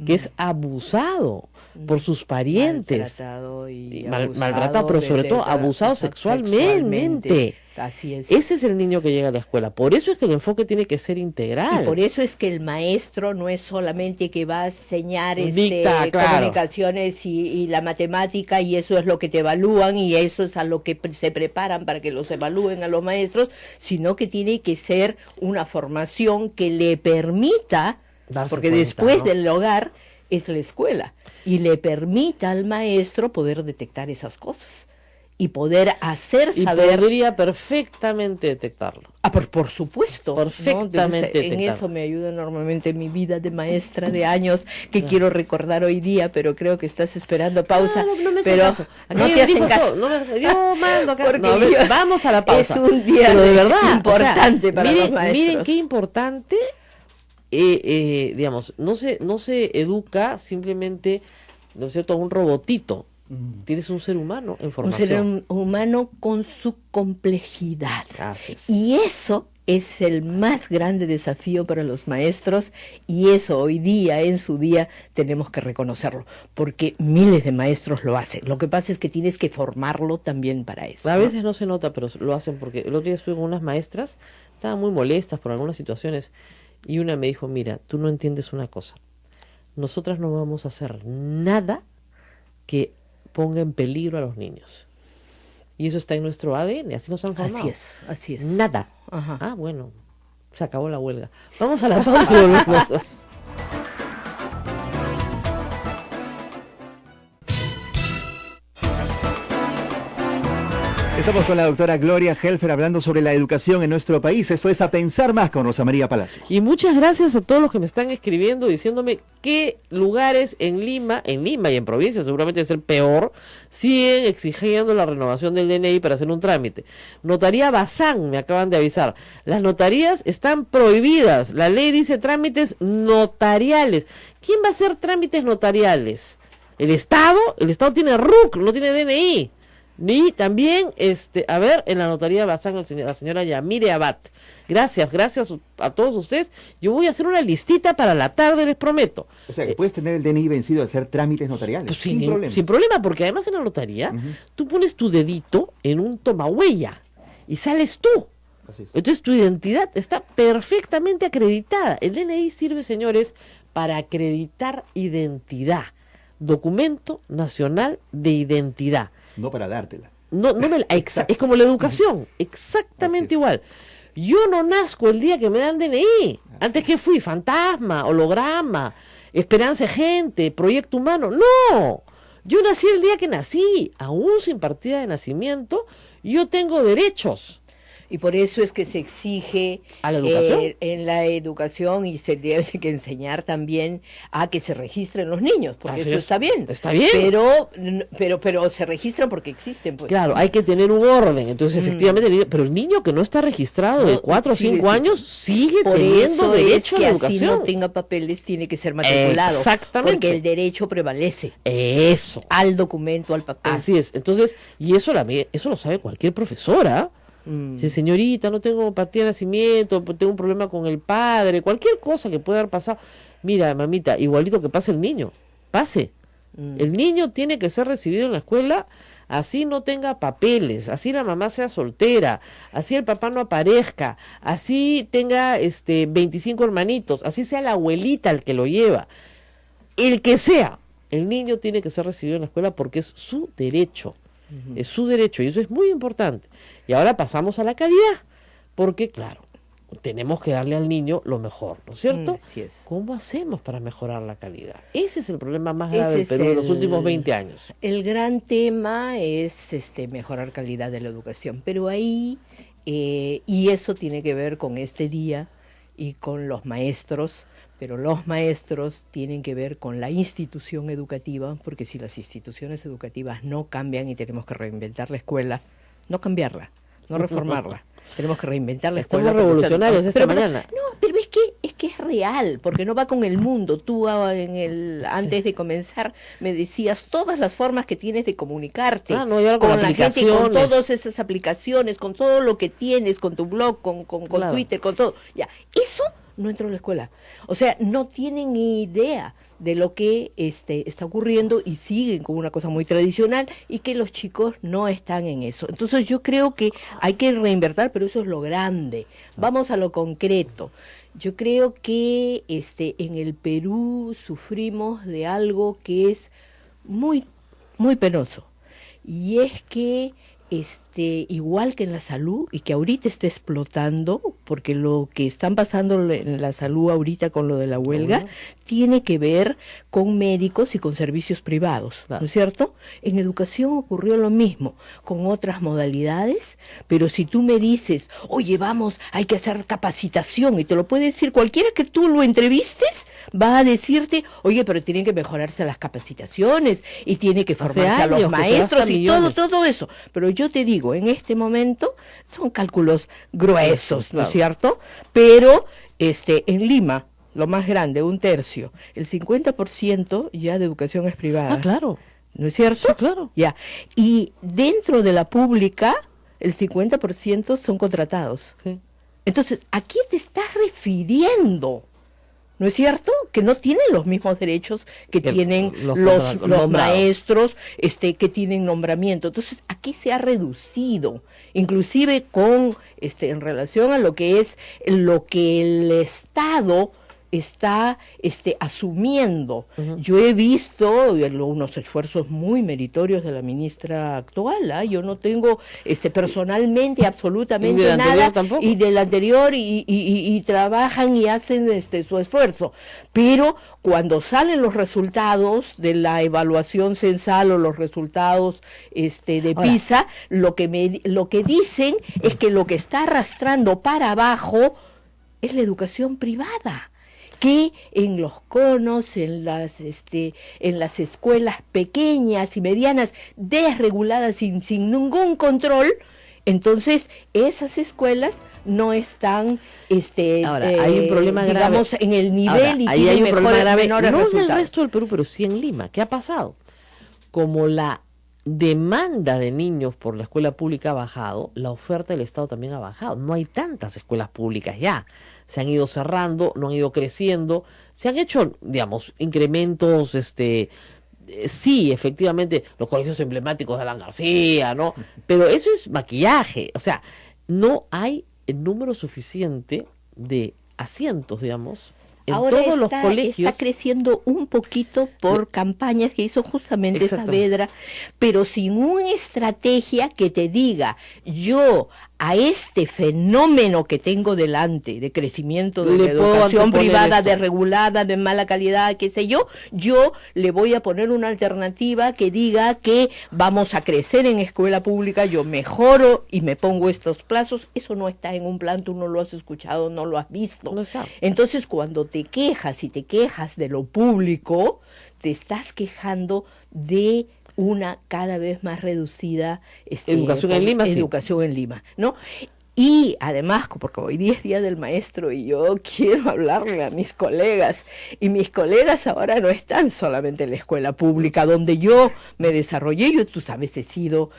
que es abusado por sus parientes, maltratado, pero sobre todo abusado sexualmente. Así es. Ese es el niño que llega a la escuela. Por eso es que el enfoque tiene que ser integral. Y por eso es que el maestro no es solamente que va a enseñar comunicaciones y la matemática, y eso es lo que te evalúan, y eso es a lo que se preparan para que los evalúen a los maestros, sino que tiene que ser una formación que le permita, porque después del hogar es la escuela, y le permita al maestro poder detectar esas cosas y poder hacer saber. Y podría perfectamente detectarlo. Por supuesto. Perfectamente detectarlo. En eso me ayuda enormemente mi vida de maestra de años, que quiero recordar hoy día, pero creo que estás esperando pausa. No me pero caso. No te hacen caso. Yo mando acá. Vamos a la pausa. Es un día pero de verdad importante para los maestros. Miren qué importante, digamos, no se educa simplemente, ¿no es cierto?, a un robotito. Tienes un ser humano en formación. Un ser humano con su complejidad. Gracias. Y eso es el más grande desafío para los maestros, y eso hoy día, en su día, tenemos que reconocerlo, porque miles de maestros lo hacen. Lo que pasa es que tienes que formarlo también para eso. A veces no se nota, pero lo hacen, porque el otro día estuve con unas maestras, estaban muy molestas por algunas situaciones, y una me dijo, mira, tú no entiendes una cosa. nosotras no vamos a hacer nada que ponga en peligro a los niños. Y eso está en nuestro ADN, así nos han formado. Así es. Nada. Ajá. Ah, bueno, se acabó la huelga. Vamos a la pausa y volvemos. Estamos con la doctora Gloria Helfer hablando sobre la educación en nuestro país. Esto es A Pensar Más con Rosa María Palacios. Y muchas gracias a todos los que me están escribiendo diciéndome qué lugares en Lima y en provincia, seguramente debe ser peor, siguen exigiendo la renovación del DNI para hacer un trámite. Notaría Bazán, me acaban de avisar. Las notarías están prohibidas. La ley dice trámites notariales. ¿Quién va a hacer trámites notariales? ¿El Estado? El Estado tiene RUC, no tiene DNI. Ni también, a ver, en la notaría Bazán, la señora Yamire Abad. Gracias a todos ustedes. Yo voy a hacer una listita para la tarde, les prometo. O sea, que puedes tener el DNI vencido al hacer trámites notariales. Pues sin problema. Sin problema, porque además en la notaría, tú pones tu dedito en un tomahuella y sales tú. Así es. Entonces tu identidad está perfectamente acreditada. El DNI sirve, señores, para acreditar identidad. Documento Nacional de Identidad. No para dártela. Es como la educación, exactamente igual. Yo no nazco el día que me dan DNI. Antes que fui fantasma, holograma, esperanza de gente, proyecto humano. No, yo nací el día que nací, aún sin partida de nacimiento, yo tengo derechos. Y por eso es que se exige ¿A la educación? En la educación, y se debe que enseñar también a que se registren los niños, porque Así eso es. está bien. Está bien. Pero se registran porque existen. Pues. Claro, hay que tener un orden. Entonces, efectivamente, pero el niño que no está registrado de 4 o 5 años sigue por teniendo eso derecho es que a la educación. Así no tenga papeles, tiene que ser matriculado. Exactamente. Porque el derecho prevalece. Eso. Al documento, al papel. Así es. Entonces, y eso lo sabe cualquier profesora. Si señorita, no tengo partida de nacimiento, tengo un problema con el padre, cualquier cosa que pueda haber pasado. Mira, mamita, igualito que pase el niño, pase. El niño tiene que ser recibido en la escuela, así no tenga papeles, así la mamá sea soltera, así el papá no aparezca, así tenga 25 hermanitos, así sea la abuelita el que lo lleva. El que sea, el niño tiene que ser recibido en la escuela porque es su derecho. Es su derecho y eso es muy importante. Y ahora pasamos a la calidad, porque claro, tenemos que darle al niño lo mejor, ¿no es cierto? Así es. ¿Cómo hacemos para mejorar la calidad? Ese es el problema más grave del Perú de los últimos 20 años. El gran tema es mejorar calidad de la educación, pero ahí, y eso tiene que ver con este día y con los maestros, pero los maestros tienen que ver con la institución educativa, porque si las instituciones educativas no cambian y tenemos que reinventar la escuela, no cambiarla, no reformarla, tenemos que reinventar la escuela. Estamos revolucionarios esta mañana. Pero es que es real, porque no va con el mundo. Tú antes de comenzar me decías todas las formas que tienes de comunicarte Y ahora con la gente, con aplicaciones. todas esas aplicaciones, con todo lo que tienes, con tu blog, con Claro. Twitter, con todo. Ya, eso no entró a la escuela. O sea, no tienen ni idea de lo que está ocurriendo y siguen con una cosa muy tradicional y que los chicos no están en eso. Entonces yo creo que hay que reinvertir, pero eso es lo grande. Vamos a lo concreto. Yo creo que en el Perú sufrimos de algo que es muy, muy penoso. Y es que igual que en la salud, y que ahorita está explotando, porque lo que están pasando en la salud ahorita con lo de la huelga, tiene que ver con médicos y con servicios privados, ¿no es cierto? En educación ocurrió lo mismo, con otras modalidades, pero si tú me dices, oye, hay que hacer capacitación, y te lo puede decir cualquiera que tú lo entrevistes, va a decirte, oye, pero tienen que mejorarse las capacitaciones, y tiene que formarse a los maestros, y todo eso. Pero yo te digo, en este momento son cálculos gruesos, ¿no es cierto? Pero en Lima, lo más grande, 1/3, el 50% ya de educación es privada. Ah, claro. ¿No es cierto? Sí, claro. Ya. Y dentro de la pública, el 50% son contratados. Sí. Entonces, ¿a qué te estás refiriendo? ¿No es cierto? Que no tienen los mismos derechos que tienen los maestros, que tienen nombramiento. Entonces, aquí se ha reducido, inclusive con en relación a lo que es lo que el Estado está asumiendo. Yo he visto unos esfuerzos muy meritorios de la ministra actual, ¿eh? Yo no tengo personalmente absolutamente nada, y del anterior, y trabajan y hacen su esfuerzo, pero cuando salen los resultados de la evaluación censal o los resultados de PISA, lo que dicen es que lo que está arrastrando para abajo es la educación privada, que en los conos, en las escuelas pequeñas y medianas, desreguladas sin ningún control, entonces esas escuelas no están ahora, hay un problema digamos, grave en el nivel. Ahora, y ahí hay un problema grave, no resultados. En el resto del Perú, pero sí en Lima. ¿Qué ha pasado? Como la demanda de niños por la escuela pública ha bajado, la oferta del Estado también ha bajado. No hay tantas escuelas públicas ya. Se han ido cerrando, no han ido creciendo. Se han hecho, digamos, incrementos, sí, efectivamente, los colegios emblemáticos de Alan García, ¿no? Pero eso es maquillaje. O sea, no hay el número suficiente de asientos, digamos, en ahora todos los colegios. Está creciendo un poquito por campañas que hizo justamente Saavedra, pero sin una estrategia que te diga, yo a este fenómeno que tengo delante de crecimiento de la educación privada, desregulada, de mala calidad, qué sé yo le voy a poner una alternativa que diga que vamos a crecer en escuela pública, yo mejoro y me pongo estos plazos. Eso no está en un plan, tú no lo has escuchado, no lo has visto. No está. Entonces, cuando te quejas de lo público, te estás quejando de una cada vez más reducida educación en Lima, ¿no? Y además, porque hoy día es Día del Maestro y yo quiero hablarle a mis colegas, y mis colegas ahora no están solamente en la escuela pública donde yo me desarrollé. Yo, tú sabes, he sido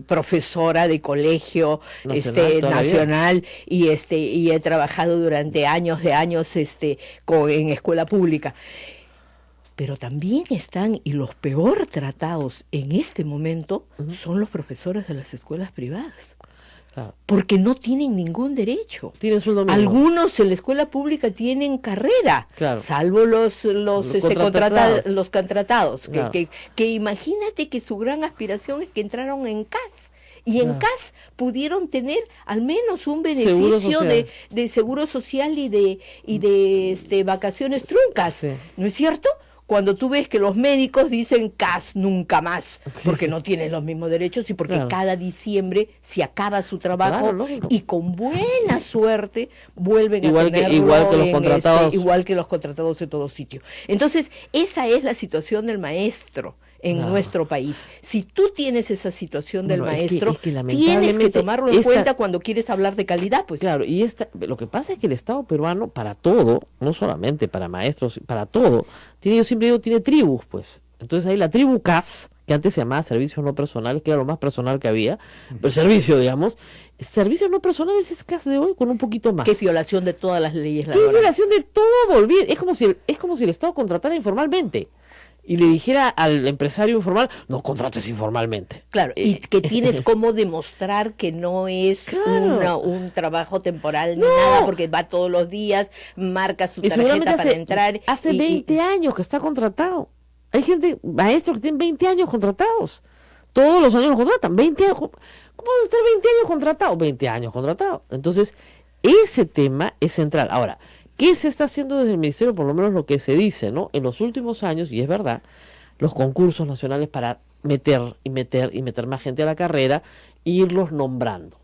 profesora de colegio nacional y he trabajado durante años en escuela pública. Pero también están, y los peor tratados en este momento, son los profesores de las escuelas privadas. Claro. Porque no tienen ningún derecho. Tienen sueldo mínimo. Algunos en la escuela pública tienen carrera, claro, salvo los contratados. Claro. Que imagínate que su gran aspiración es que entraron en CAS. Y en CAS pudieron tener al menos un beneficio de seguro social y de vacaciones truncas, sí. ¿No es cierto? Cuando tú ves que los médicos dicen CAS nunca más, porque no tienen los mismos derechos y porque cada diciembre se acaba su trabajo, y con buena suerte vuelven a tenerlo igual que los contratados. Igual que los contratados en todo sitio. Entonces, esa es la situación del maestro en nuestro país. Si tú tienes esa situación del maestro, tienes que tomarlo en cuenta cuando quieres hablar de calidad, pues. Claro, y lo que pasa es que el Estado peruano, para todo, no solamente para maestros, para todo, yo siempre digo, tiene tribus, pues. Entonces hay la tribu CAS, que antes se llamaba servicios no personales, que era lo más personal que había, pero servicios no personales es CAS de hoy con un poquito más. Qué violación de todas las leyes laborales. Qué violación de todo, es como si el Estado contratara informalmente y le dijera al empresario informal, no contrates informalmente. Claro, y que tienes cómo demostrar que no es un trabajo temporal ni nada, porque va todos los días, marca su tarjeta para entrar. Hace 20 años que está contratado. Hay gente, maestros que tienen 20 años contratados. Todos los años los contratan. 20 años. ¿Cómo puede estar 20 años contratado? 20 años contratado. Entonces, ese tema es central. Ahora, ¿qué se está haciendo desde el Ministerio? Por lo menos lo que se dice, ¿no? En los últimos años, y es verdad, los concursos nacionales para meter más gente a la carrera e irlos nombrando.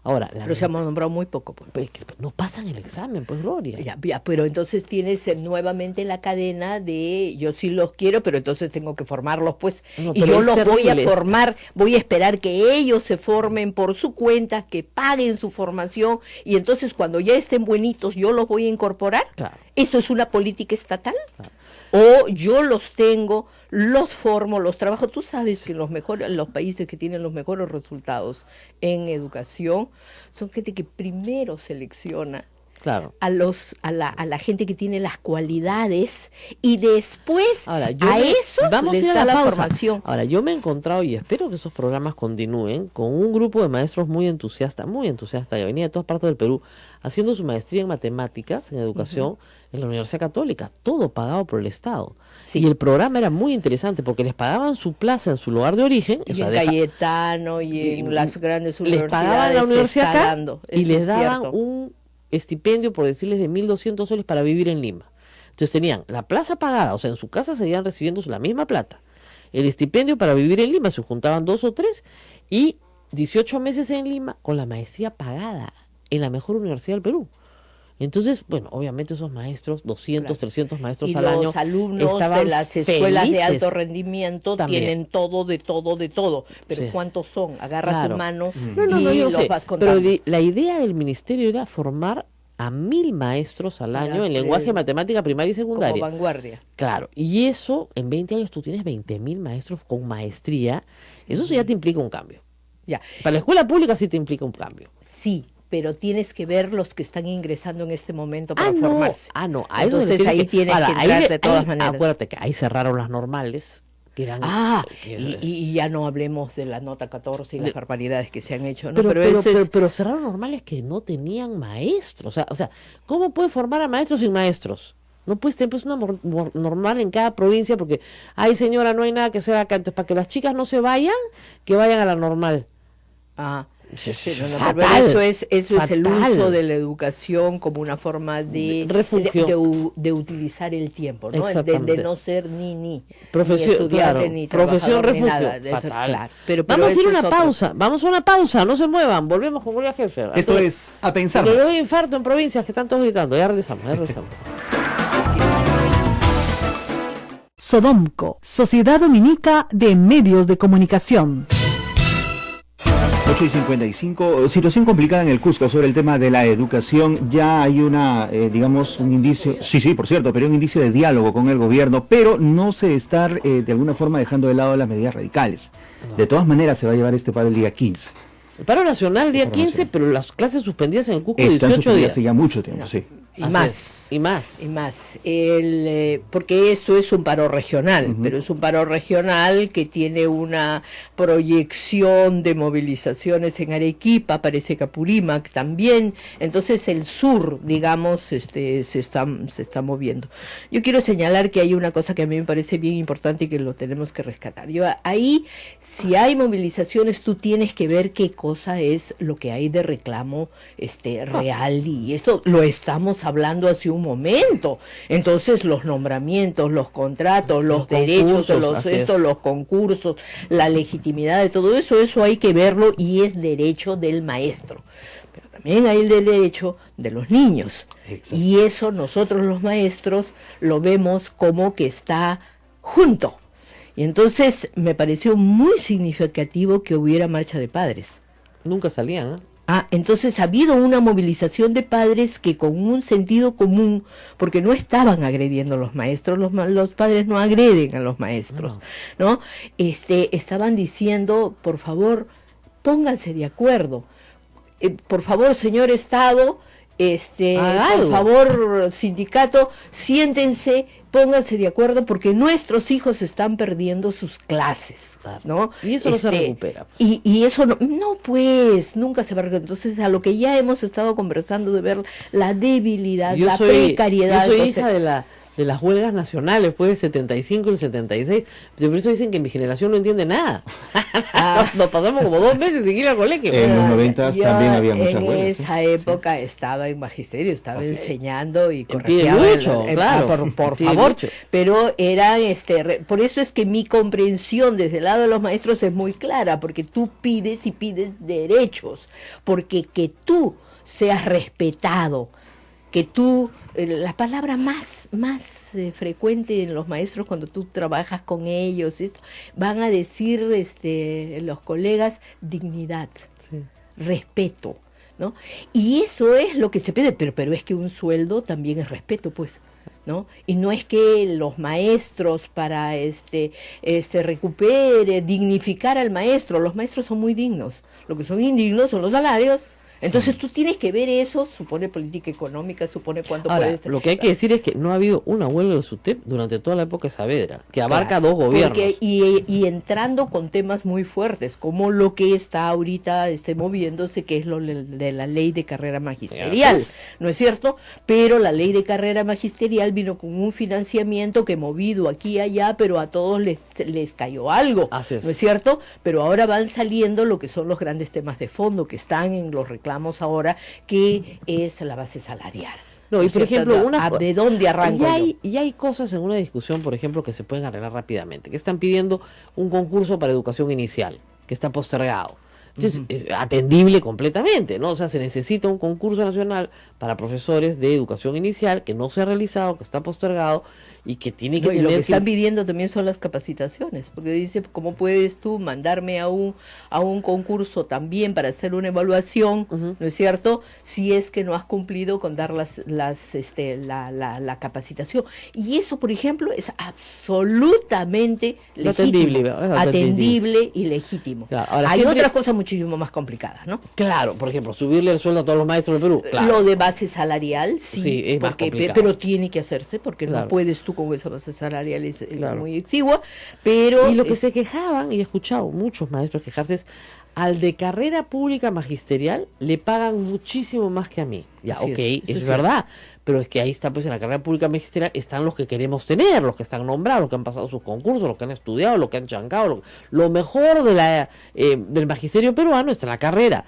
Ahora, pero se hemos nombrado muy poco. Pues, no pasan el examen, pues, Gloria. Ya, pero entonces tienes nuevamente la cadena de yo sí los quiero, pero entonces tengo que formarlos, pues. No, y yo los voy a formar, voy a esperar que ellos se formen por su cuenta, que paguen su formación, y entonces cuando ya estén buenitos yo los voy a incorporar. Claro. ¿Eso es una política estatal? Claro. O yo los tengo, los formo, los trabajo. Tú sabes que los países que tienen los mejores resultados en educación son gente que primero selecciona Claro. a la gente que tiene las cualidades, y después Ahora, eso vamos les a ir a da la la pausa. formación. Ahora, yo me he encontrado, y espero que esos programas continúen, con un grupo de maestros muy entusiasta, que venía de todas partes del Perú, haciendo su maestría en matemáticas, en educación, en la Universidad Católica, todo pagado por el Estado. Sí. Y el programa era muy interesante porque les pagaban su plaza en su lugar de origen. Y en Cayetano y en las grandes les universidades pagaban la universidad está acá dando, y eso les es daban cierto. un estipendio, por decirles, de 1.200 soles para vivir en Lima. Entonces tenían la plaza pagada, o sea, en su casa seguían recibiendo la misma plata, el estipendio para vivir en Lima, se juntaban 2 o 3, y 18 meses en Lima con la maestría pagada en la mejor universidad del Perú. Entonces, bueno, obviamente esos maestros, 200, 300 maestros Y al año, los alumnos estaban de las escuelas de felices. alto rendimiento También. tienen todo, de todo. Pero Sí. ¿cuántos son? Agarra Claro. tu mano No, y yo los sé, vas contando. pero la idea del ministerio era formar a 1.000 maestros al año en lenguaje, matemática primaria y Como secundaria. vanguardia. Claro, y eso, en 20 años tú tienes 20.000 maestros con maestría, eso sí ya te implica un cambio. Ya. Para la escuela pública sí te implica un cambio. Sí, pero tienes que ver los que están ingresando en este momento para formarse. No, a eso Entonces se tiene ahí tienes ahora, que entrar ahí de todas maneras. Acuérdate que ahí cerraron las normales, que eran... Y ya no hablemos de la nota 14 y las barbaridades que se han hecho, ¿no? Pero cerraron normales que no tenían maestros. O sea, ¿cómo puedes formar a maestros sin maestros? No puedes tener pues, una normal en cada provincia porque, ay señora, no hay nada que hacer acá. Entonces, para que las chicas no se vayan, que vayan a la normal. Pero eso es el uso de la educación como una forma de refugio, de utilizar el tiempo, ¿no? Exactamente. De no ser ni profesión, estudiante, claro, ni profesión trabajador, ni refugio. nada de eso, Fatal. claro. Pero vamos a ir a eso una es otro. pausa, no se muevan, volvemos con Gloria Helfer. Esto es A Pensar Pero Más. luego de infarto en provincias que están todos gritando, ya regresamos. Sodomco, Sociedad Dominica de Medios de Comunicación. 8:55, situación complicada en el Cusco sobre el tema de la educación. Ya hay un indicio, sí, por cierto, pero un indicio de diálogo con el gobierno, pero no se está de alguna forma dejando de lado las medidas radicales. De todas maneras se va a llevar este paro el día 15. El paro nacional día 15, pero las clases suspendidas en el Cusco Están 18 días. hace ya mucho tiempo, sí. Y más. Porque esto es un paro regional, pero es un paro regional que tiene una proyección de movilizaciones en Arequipa, parece que Apurímac también. Entonces el sur, digamos, se está moviendo. Yo quiero señalar que hay una cosa que a mí me parece bien importante y que lo tenemos que rescatar. Ahí, si hay movilizaciones, tú tienes que ver qué cosa es lo que hay de reclamo real, y esto lo estamos hablando hace un momento. Entonces los nombramientos, los contratos, los derechos, los concursos, la legitimidad de todo eso hay que verlo, y es derecho del maestro. Pero también hay el derecho de los niños. Exacto. Y eso nosotros los maestros lo vemos como que está junto. Y entonces me pareció muy significativo que hubiera marcha de padres. Nunca salían, ¿eh? Entonces ha habido una movilización de padres que con un sentido común, porque no estaban agrediendo a los maestros, los padres no agreden a los maestros, ¿no? Estaban diciendo, por favor, pónganse de acuerdo, por favor, señor Estado, por favor, sindicato, siéntense, pónganse de acuerdo, porque nuestros hijos están perdiendo sus clases, ¿no? Y eso no se recupera. Pues. Y eso no, pues, nunca se va a recuperar. Entonces, a lo que ya hemos estado conversando de ver la debilidad, precariedad. Yo soy hija de las huelgas nacionales, fue el 75 y el 76. Por eso dicen que mi generación no entiende nada. Nos pasamos como 2 meses sin ir al colegio. En los 90 también había muchas huelgas. En esa época estaba en magisterio, estaba enseñando y corregía mucho, claro. Por favor. Mucho. Pero era por eso es que mi comprensión desde el lado de los maestros es muy clara, porque tú pides derechos, porque que tú seas respetado, que tú, la palabra más frecuente en los maestros cuando tú trabajas con ellos, van a decir los colegas, dignidad, respeto, ¿no? Y eso es lo que se pide, pero es que un sueldo también es respeto, pues, ¿no? Y no es que los maestros para recupere, dignificar al maestro, los maestros son muy dignos, lo que son indignos son los salarios, Entonces tú tienes que ver eso, supone política económica, supone cuánto puede ser. Lo que hay que decir es que no ha habido una huelga de SUTEP durante toda la época de Saavedra, que abarca dos gobiernos. Y entrando con temas muy fuertes, como lo que está ahorita moviéndose, que es lo de la ley de carrera magisterial, ¿no es cierto? Pero la ley de carrera magisterial vino con un financiamiento que movido aquí y allá, pero a todos les cayó algo, ¿no es cierto? Pero ahora van saliendo lo que son los grandes temas de fondo que están en los reclamos ahora, que es la base salarial. No, y por ejemplo, ¿de dónde arranco? Y hay cosas en una discusión, por ejemplo, que se pueden arreglar rápidamente, que están pidiendo un concurso para educación inicial, que está postergado. Entonces, atendible completamente, ¿no? O sea, se necesita un concurso nacional para profesores de educación inicial que no se ha realizado, que está postergado y que tiene que tener... Lo que están pidiendo también son las capacitaciones, porque dice, ¿cómo puedes tú mandarme a un concurso también para hacer una evaluación, ¿no es cierto? Si es que no has cumplido con dar la capacitación. Y eso, por ejemplo, es absolutamente legítimo, atendible y legítimo. Claro, ahora, hay otras cosas muchísimo más complicadas, ¿no? Claro, por ejemplo, subirle el sueldo a todos los maestros del Perú. Claro. Lo de base salarial, sí es más complicado. pero tiene que hacerse, porque no puedes tú con esa base salarial, es muy exigua, pero... Y lo que se quejaban, y he escuchado muchos maestros quejarse, es al de carrera pública magisterial le pagan muchísimo más que a mí. Ya, es verdad, pero es que ahí está, pues en la carrera pública magisterial están los que queremos tener, los que están nombrados, los que han pasado sus concursos, los que han estudiado, los que han chancado, lo mejor de del magisterio peruano está en la carrera.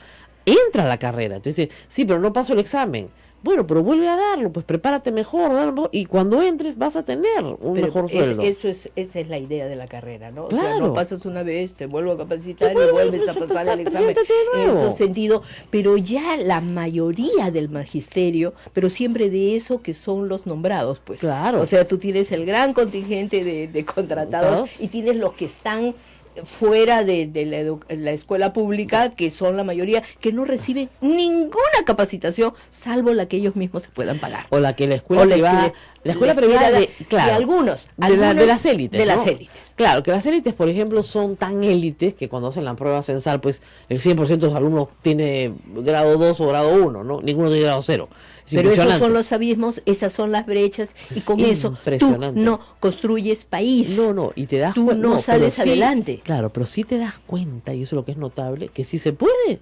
Entra a la carrera, entonces, sí, pero no paso el examen. Bueno, pero vuelve a darlo, pues prepárate mejor, y cuando entres vas a tener un mejor sueldo. Esa es la idea de la carrera, ¿no? Claro. O sea, no pasas una vez, te vuelvo a capacitar y vuelves a pasar el examen. En ese sentido, pero ya la mayoría del magisterio, pero siempre de eso que son los nombrados, pues. Claro. O sea, tú tienes el gran contingente de contratados y tienes los que están fuera de la escuela pública, que son la mayoría, que no reciben ninguna capacitación, salvo la que ellos mismos se puedan pagar. O la que la escuela privada... La escuela privada de algunos de las élites. De las élites. Claro, que las élites, por ejemplo, son tan élites que cuando hacen la prueba censal, pues el 100% de los alumnos tiene grado 2 o grado 1, ¿no? Ninguno tiene grado 0. Pero esos son los abismos, esas son las brechas, y con eso tú no construyes país. No, y te das cuenta. Tú no sales adelante. Claro, pero sí te das cuenta, y eso es lo que es notable, que sí se puede.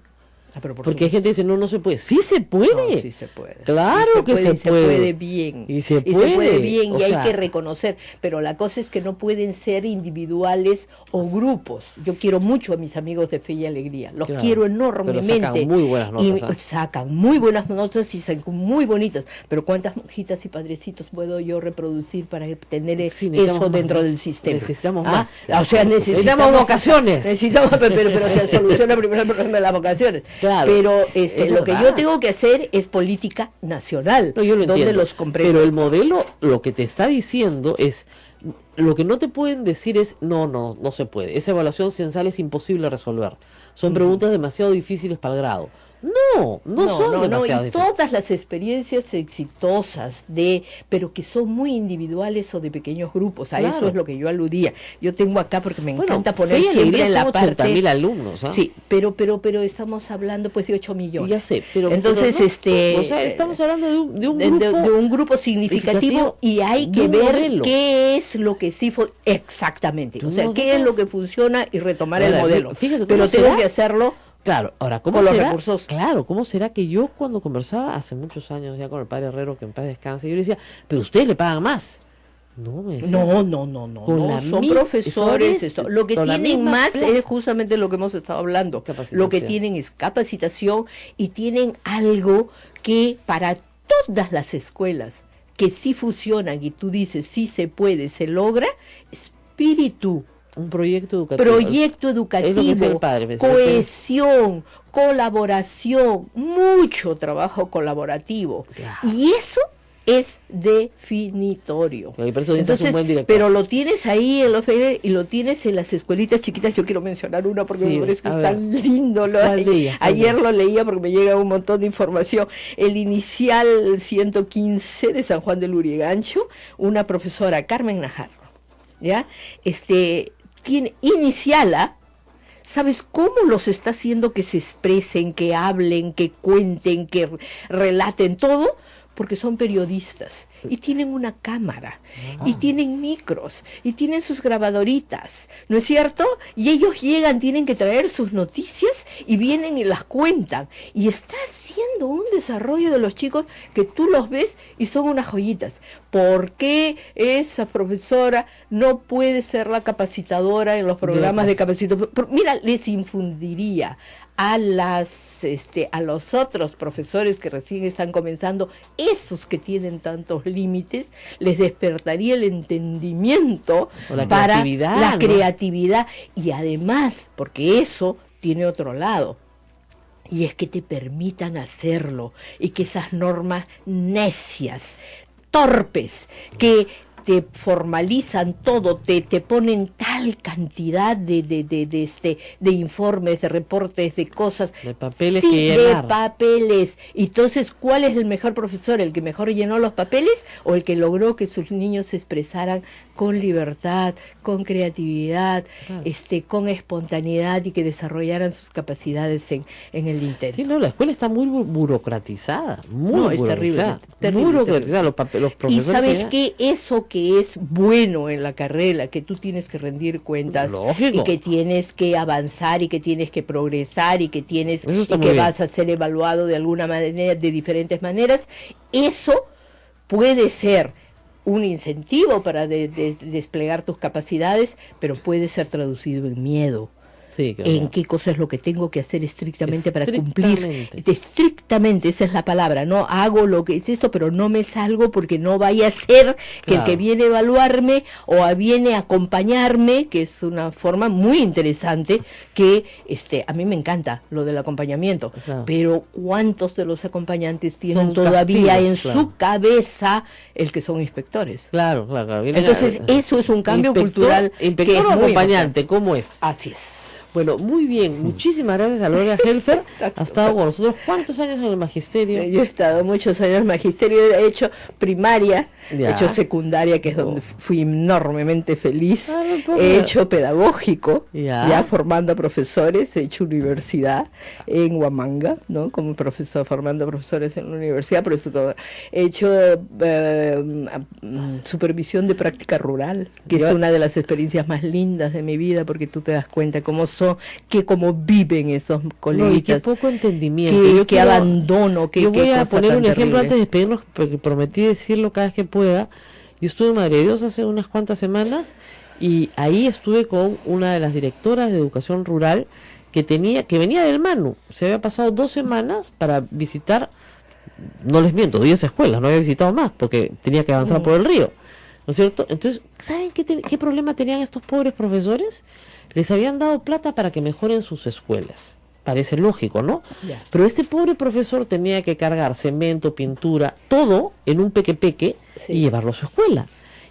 Porque hay gente que dice, no se puede. Sí se puede. No, sí se puede. Claro que se puede. Se puede bien. Y se puede bien, y hay que reconocer. Pero la cosa es que no pueden ser individuales o grupos. Yo quiero mucho a mis amigos de Fe y Alegría. Los quiero enormemente. Pero sacan muy buenas notas. Y sacan muy buenas notas y sacan muy bonitas. Pero ¿cuántas monjitas y padrecitos puedo yo reproducir para tener eso dentro del sistema? Necesitamos más. O sea, necesitamos vocaciones. Pero se soluciona primero el problema de las vocaciones. Claro, pero lo que yo tengo que hacer es política nacional, yo lo donde entiendo, los comprendo. Pero el modelo lo que te está diciendo es, lo que no te pueden decir es, no se puede. Esa evaluación censal es imposible resolver. Son preguntas demasiado difíciles para el grado. No son demasiado difíciles. Todas las experiencias exitosas pero que son muy individuales o de pequeños grupos, a eso es lo que yo aludía. Yo tengo acá, porque me encanta poner siempre en la parte... 80.000 alumnos, ¿ah? Sí, pero estamos hablando pues de 8 millones. Ya sé, pero... Entonces, o sea, estamos hablando de un grupo significativo, y hay que ver qué es lo que sí fue exactamente. O sea, qué es lo que funciona y retomar el modelo. Fíjate, pero tengo que hacerlo... Claro, ahora, ¿cómo con será? Los recursos. Claro, ¿cómo será que yo cuando conversaba hace muchos años ya con el padre Herrero, que en paz descanse, yo le decía, pero ustedes le pagan más? No, me decía. No, son profesores. Lo que tienen más es justamente lo que hemos estado hablando. Lo que tienen es capacitación, y tienen algo que para todas las escuelas que sí funcionan, y tú dices, sí se puede, se logra, espíritu. Un proyecto educativo. Es lo que dice el padre, cohesión, colaboración, mucho trabajo colaborativo. Claro. Y eso es definitorio. Entonces, un buen director. Pero lo tienes ahí en los FEDER y lo tienes en las escuelitas chiquitas. Yo quiero mencionar una porque me parece que es tan lindo. Ayer lo leía porque me llega un montón de información. El inicial 115 de San Juan del Lurigancho, una profesora, Carmen Najarro, ¿ya? Tiene iniciala ¿Sabes cómo los está haciendo que se expresen, que hablen, que cuenten, que relaten todo? Porque son periodistas y tienen una cámara y tienen micros y tienen sus grabadoritas, ¿no es cierto? Y ellos llegan, tienen que traer sus noticias y vienen y las cuentan. Y está haciendo un desarrollo de los chicos que tú los ves y son unas joyitas. ¿Por qué esa profesora no puede ser la capacitadora en los programas de capacitación? Mira, les infundiría a los otros profesores que recién están comenzando, esos que tienen tantos límites, les despertaría el entendimiento para la creatividad, y además, porque eso tiene otro lado, y es que te permitan hacerlo, y que esas normas necias, torpes, que te formalizan todo, te ponen tal cantidad de informes, de reportes, de cosas, de papeles, sí, que llenar. de papeles. Entonces, ¿cuál es el mejor profesor? ¿El que mejor llenó los papeles o el que logró que sus niños se expresaran con libertad, con creatividad, claro, con espontaneidad, y que desarrollaran sus capacidades en el intento? Sí, no, la escuela está muy burocratizada, muy es terrible, muy burocratizada. Los profesores. Y sabes que eso que es bueno en la carrera, que tú tienes que rendir cuentas, lógico, y que tienes que avanzar, y que tienes que progresar, y que tienes vas a ser evaluado de alguna manera, de diferentes maneras, eso puede ser un incentivo para desplegar tus capacidades, pero puede ser traducido en miedo. Sí, claro. En qué cosa es lo que tengo que hacer estrictamente para cumplir. Estrictamente, esa es la palabra. No hago lo que es esto, pero no me salgo, porque no vaya a ser que el que viene a evaluarme o viene a acompañarme, que es una forma muy interesante, que a mí me encanta lo del acompañamiento, pero ¿cuántos de los acompañantes tienen todavía en su cabeza el que son inspectores? Claro. Entonces, eso es un cambio cultural. Inspector o acompañante, ¿cómo es? Así es. Bueno, muy bien, muchísimas gracias a Gloria Helfer. Ha estado con nosotros. ¿Cuántos años en el magisterio? Yo he estado muchos años en el magisterio, he hecho primaria, he hecho secundaria, que es donde fui enormemente feliz, he hecho pedagógico, ya formando a profesores, he hecho universidad en Huamanga, ¿no? Como profesor, formando profesores en la universidad, por eso todo. He hecho supervisión de práctica rural, que es una de las experiencias más lindas de mi vida, porque tú te das cuenta cómo cómo viven esos coleguitas. Qué poco entendimiento. Qué abandono. Yo voy a poner un ejemplo antes de despedirnos, porque prometí decirlo cada vez que pueda. Yo estuve en Madre de Dios hace unas cuantas semanas, y ahí estuve con una de las directoras de educación rural que venía del Manu. Se había pasado 2 semanas para visitar, no les miento, 10 escuelas, no había visitado más, porque tenía que avanzar por el río, ¿no es cierto? Entonces, ¿saben qué problema tenían estos pobres profesores? Les habían dado plata para que mejoren sus escuelas. Parece lógico, ¿no? Pero este pobre profesor tenía que cargar cemento, pintura, todo en un peque y llevarlo a su escuela.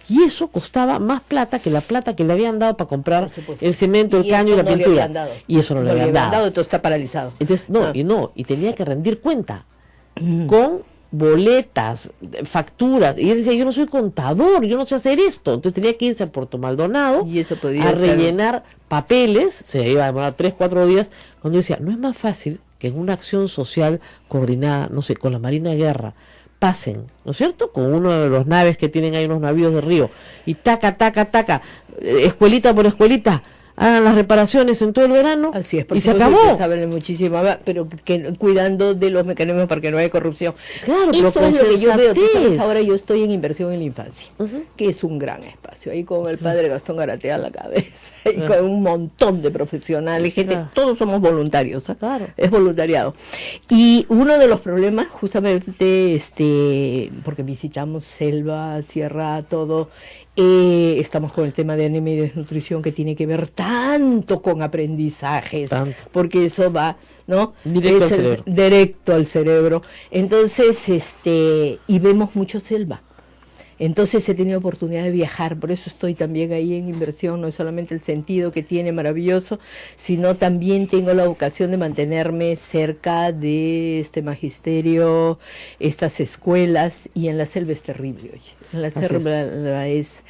Y eso costaba más plata que la plata que le habían dado para comprar el cemento, el caño y la pintura. Y eso no le habían dado. Entonces está paralizado. Entonces, y tenía que rendir cuenta con boletas, facturas, y él decía, yo no soy contador, yo no sé hacer esto. Entonces tenía que irse a Puerto Maldonado a rellenar papeles, se iba a demorar 3-4 días, cuando yo decía, no es más fácil que en una acción social coordinada, no sé, con la Marina de Guerra, pasen, ¿no es cierto?, con uno de los naves que tienen ahí, unos navíos de río, y taca, escuelita por escuelita, hagan las reparaciones en todo el verano. Así es, y se acabó. Saben muchísimo, pero que cuidando de los mecanismos para que no haya corrupción. Claro, eso pero es lo que yo veo. ¿Sabes? Ahora yo estoy en inversión en la infancia, que es un gran espacio, ahí con el padre Gastón Garatea a la cabeza, y con un montón de profesionales, gente, todos somos voluntarios, es voluntariado. Y uno de los problemas, justamente, porque visitamos selva, sierra, todo, estamos con el tema de anemia y desnutrición, que tiene que ver tanto con aprendizajes, porque eso va, ¿no? Directo al cerebro. Entonces, y vemos mucho selva. Entonces he tenido oportunidad de viajar, por eso estoy también ahí en inversión, no es solamente el sentido que tiene maravilloso, sino también tengo la vocación de mantenerme cerca de este magisterio, estas escuelas, y en la selva es terrible, oye, en la selva es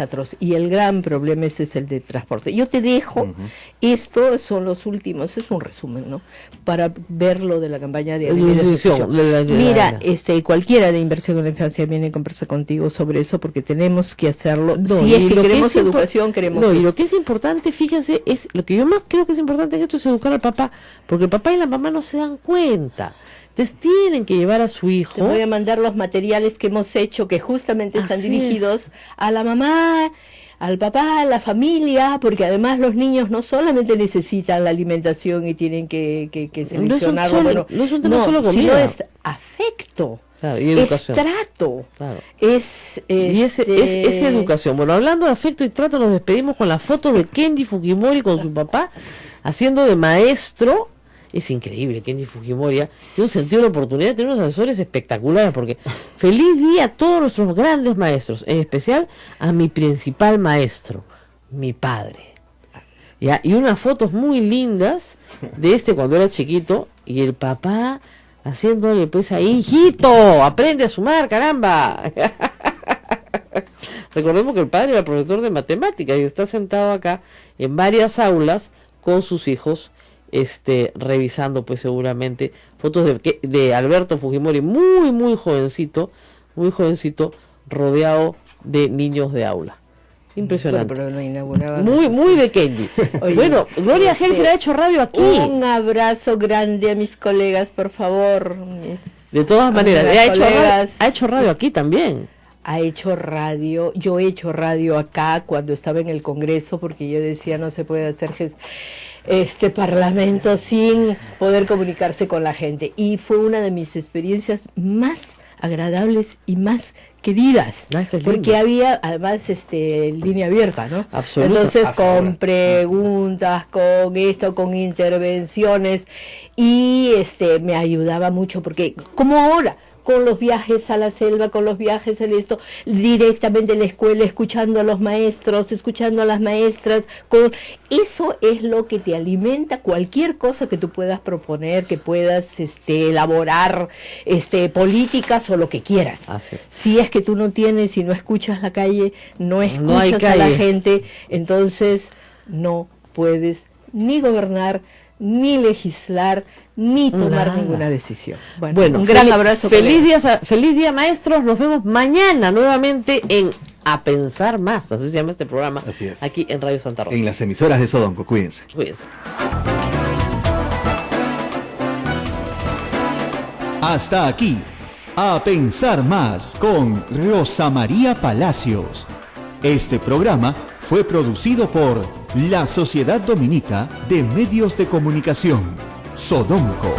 atroz, y el gran problema es el de transporte. Yo te dejo, estos son los últimos, es un resumen, ¿no? Para ver lo de la campaña de difusión. Mira, cualquiera de inversión en la infancia viene a conversar contigo sobre eso, porque tenemos que hacerlo. No, si es que queremos educación, queremos no, eso. Y lo que es importante, fíjense, es lo que yo más creo que es importante en esto es educar al papá, porque el papá y la mamá no se dan cuenta. Entonces tienen que llevar a su hijo. Te voy a mandar los materiales que hemos hecho, que justamente están dirigidos a la mamá, al papá, a la familia, porque además los niños no solamente necesitan la alimentación y tienen que seleccionarlo. No es un tema solo comida. Sino es afecto. Claro, y educación. Es trato. Claro. Es educación. Bueno, hablando de afecto y trato, nos despedimos con la foto de Kenji Fujimori con su papá haciendo de maestro. Es increíble, Kenji Fujimori tiene un sentido de oportunidad de tener unos asesores espectaculares, porque feliz día a todos nuestros grandes maestros, en especial a mi principal maestro, mi padre. ¿Ya? Y unas fotos muy lindas de cuando era chiquito, y el papá haciéndole pues ahí, hijito, aprende a sumar, caramba. Recordemos que el padre era profesor de matemáticas y está sentado acá en varias aulas con sus hijos, revisando pues seguramente fotos de Alberto Fujimori muy jovencito, rodeado de niños de aula. Impresionante. Pero no inauguraba muy de Kenji. Oye, bueno, Gloria Helfer ha hecho radio aquí. Un abrazo grande a mis colegas, por favor. De todas maneras, ha hecho radio aquí también. Ha hecho radio, yo he hecho radio acá cuando estaba en el Congreso, porque yo decía no se puede hacer este parlamento sin poder comunicarse con la gente, y fue una de mis experiencias más agradables y más queridas, porque había además línea abierta, ¿no? Entonces con preguntas, con con intervenciones, y me ayudaba mucho, porque como ahora con los viajes a la selva, con los viajes en directamente en la escuela, escuchando a los maestros, escuchando a las maestras, eso es lo que te alimenta cualquier cosa que tú puedas proponer, que puedas elaborar políticas o lo que quieras. Así es. Si es que tú no tienes y no escuchas la calle, no escuchas a la gente, entonces no puedes ni gobernar, ni legislar, ni tomar ninguna decisión. Bueno, un gran abrazo. Feliz día, maestros. Nos vemos mañana nuevamente en A Pensar Más, así se llama este programa. Así es. Aquí en Radio Santa Rosa. En las emisoras de Sodonco. Cuídense. Hasta aquí, A Pensar Más con Rosa María Palacios. Este programa fue producido por la Sociedad Dominica de Medios de Comunicación, Sodonco.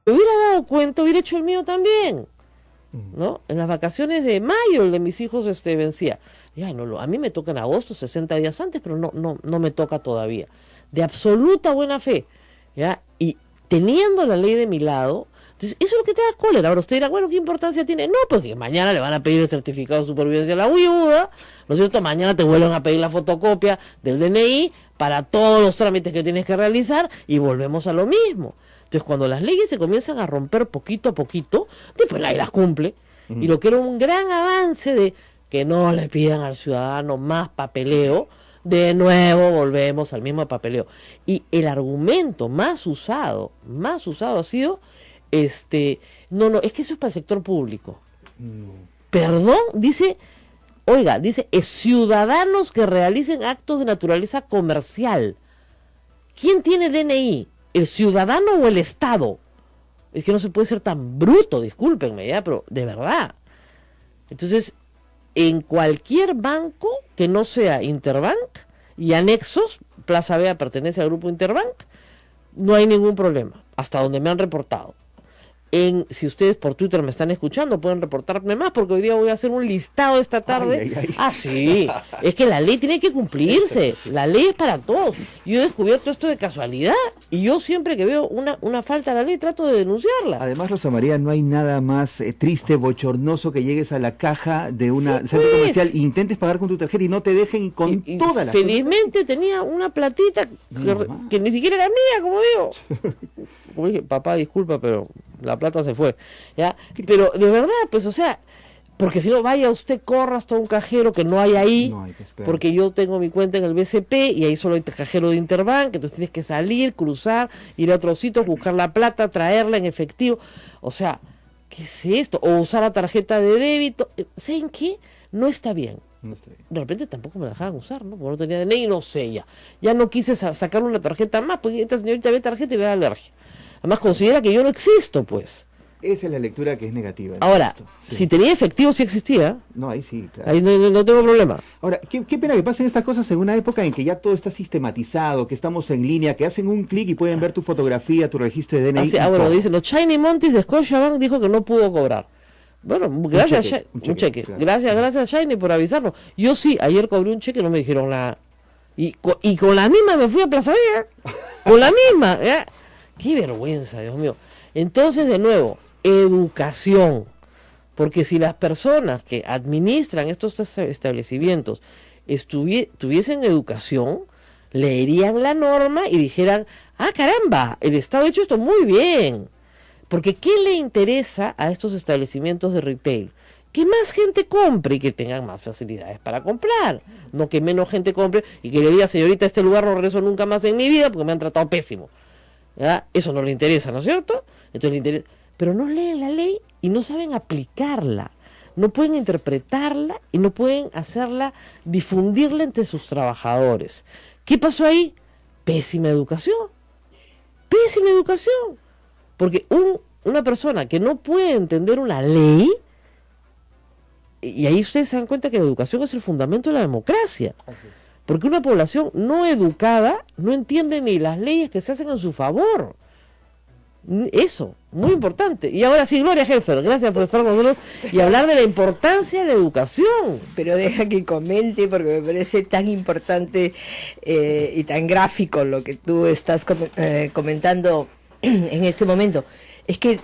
Me hubiera dado cuenta, hubiera hecho el mío también, ¿no? En las vacaciones de mayo, el de mis hijos vencía. Ya, no, a mí me toca en agosto, 60 días antes, pero no me toca todavía. De absoluta buena fe, ¿ya? Y teniendo la ley de mi lado, entonces eso es lo que te da cólera. Ahora usted dirá, bueno, ¿qué importancia tiene? No, porque mañana le van a pedir el certificado de supervivencia a la viuda, ¿no es cierto? Mañana te vuelven a pedir la fotocopia del DNI para todos los trámites que tienes que realizar, y volvemos a lo mismo. Entonces, cuando las leyes se comienzan a romper poquito a poquito, después nadie las cumple. Y lo que era un gran avance de que no le pidan al ciudadano más papeleo, de nuevo volvemos al mismo papeleo. Y el argumento más usado ha sido, es que eso es para el sector público. Perdón, dice, ciudadanos que realicen actos de naturaleza comercial. ¿Quién tiene DNI? ¿El ciudadano o el Estado? Es que no se puede ser tan bruto, discúlpenme, ya, pero de verdad. Entonces, en cualquier banco que no sea Interbank y anexos, Plaza Vea pertenece al grupo Interbank, no hay ningún problema, hasta donde me han reportado. si ustedes por Twitter me están escuchando, pueden reportarme más, porque hoy día voy a hacer un listado esta tarde. Ah, sí, es que la ley tiene que cumplirse, la ley es para todos. Yo he descubierto esto de casualidad, y yo siempre que veo una falta a la ley trato de denunciarla. Además, Rosa María, no hay nada más triste, bochornoso que llegues a la caja de una centro comercial, intentes pagar con tu tarjeta y no te dejen con toda la felizmente tenía una platita que ni siquiera era mía, como digo. Como dije, papá, disculpa, pero la plata se fue, ¿ya? Pero de verdad, pues, o sea, porque si no, vaya usted, corra hasta un cajero que no hay ahí, pues, claro. Porque yo tengo mi cuenta en el BCP y ahí solo hay cajero de Interbank, entonces tienes que salir, cruzar, ir a otros sitios, buscar la plata, traerla en efectivo. O sea, ¿qué es esto? O usar la tarjeta de débito. ¿Saben qué? No está bien. No está bien. De repente tampoco me la dejaban usar, ¿no? Porque no tenía DNI, no sé ya. Ya no quise sacar una tarjeta más, porque esta señorita ve tarjeta y le da alergia. Además considera que yo no existo, pues. Esa es la lectura que es negativa. Ahora, sí. Si tenía efectivo, sí existía. No, ahí sí, claro. Ahí no tengo problema. Ahora, qué pena que pasen estas cosas en una época en que ya todo está sistematizado, que estamos en línea, que hacen un clic y pueden ver tu fotografía, tu registro de DNI. Bueno, dicen, los Shiny Montis de Scotiabank dijo que no pudo cobrar. Bueno, gracias, un cheque. Claro. Gracias Shiny por avisarnos. Yo sí, ayer cobré un cheque y no me dijeron nada. Y con la misma me fui a Plaza Vega. Con la misma. ¿Ya? Qué vergüenza, Dios mío. Entonces, de nuevo, educación. Porque si las personas que administran estos establecimientos tuviesen educación, leerían la norma y dijeran, ah, caramba, el Estado ha hecho esto muy bien. Porque ¿qué le interesa a estos establecimientos de retail? Que más gente compre y que tengan más facilidades para comprar. No que menos gente compre y que le diga, señorita, a este lugar no regreso nunca más en mi vida porque me han tratado pésimo. ¿Ya? Eso no le interesa, ¿no es cierto? Entonces le interesa. Pero no leen la ley y no saben aplicarla. No pueden interpretarla y no pueden hacerla, difundirla entre sus trabajadores. ¿Qué pasó ahí? Pésima educación. Pésima educación. Porque una persona que no puede entender una ley, y ahí ustedes se dan cuenta que la educación es el fundamento de la democracia. Porque una población no educada no entiende ni las leyes que se hacen en su favor. Eso, muy importante. Y ahora sí, Gloria Helfer, gracias por estar con nosotros y hablar de la importancia de la educación. Pero deja que comente, porque me parece tan importante y tan gráfico lo que tú estás comentando en este momento. Es que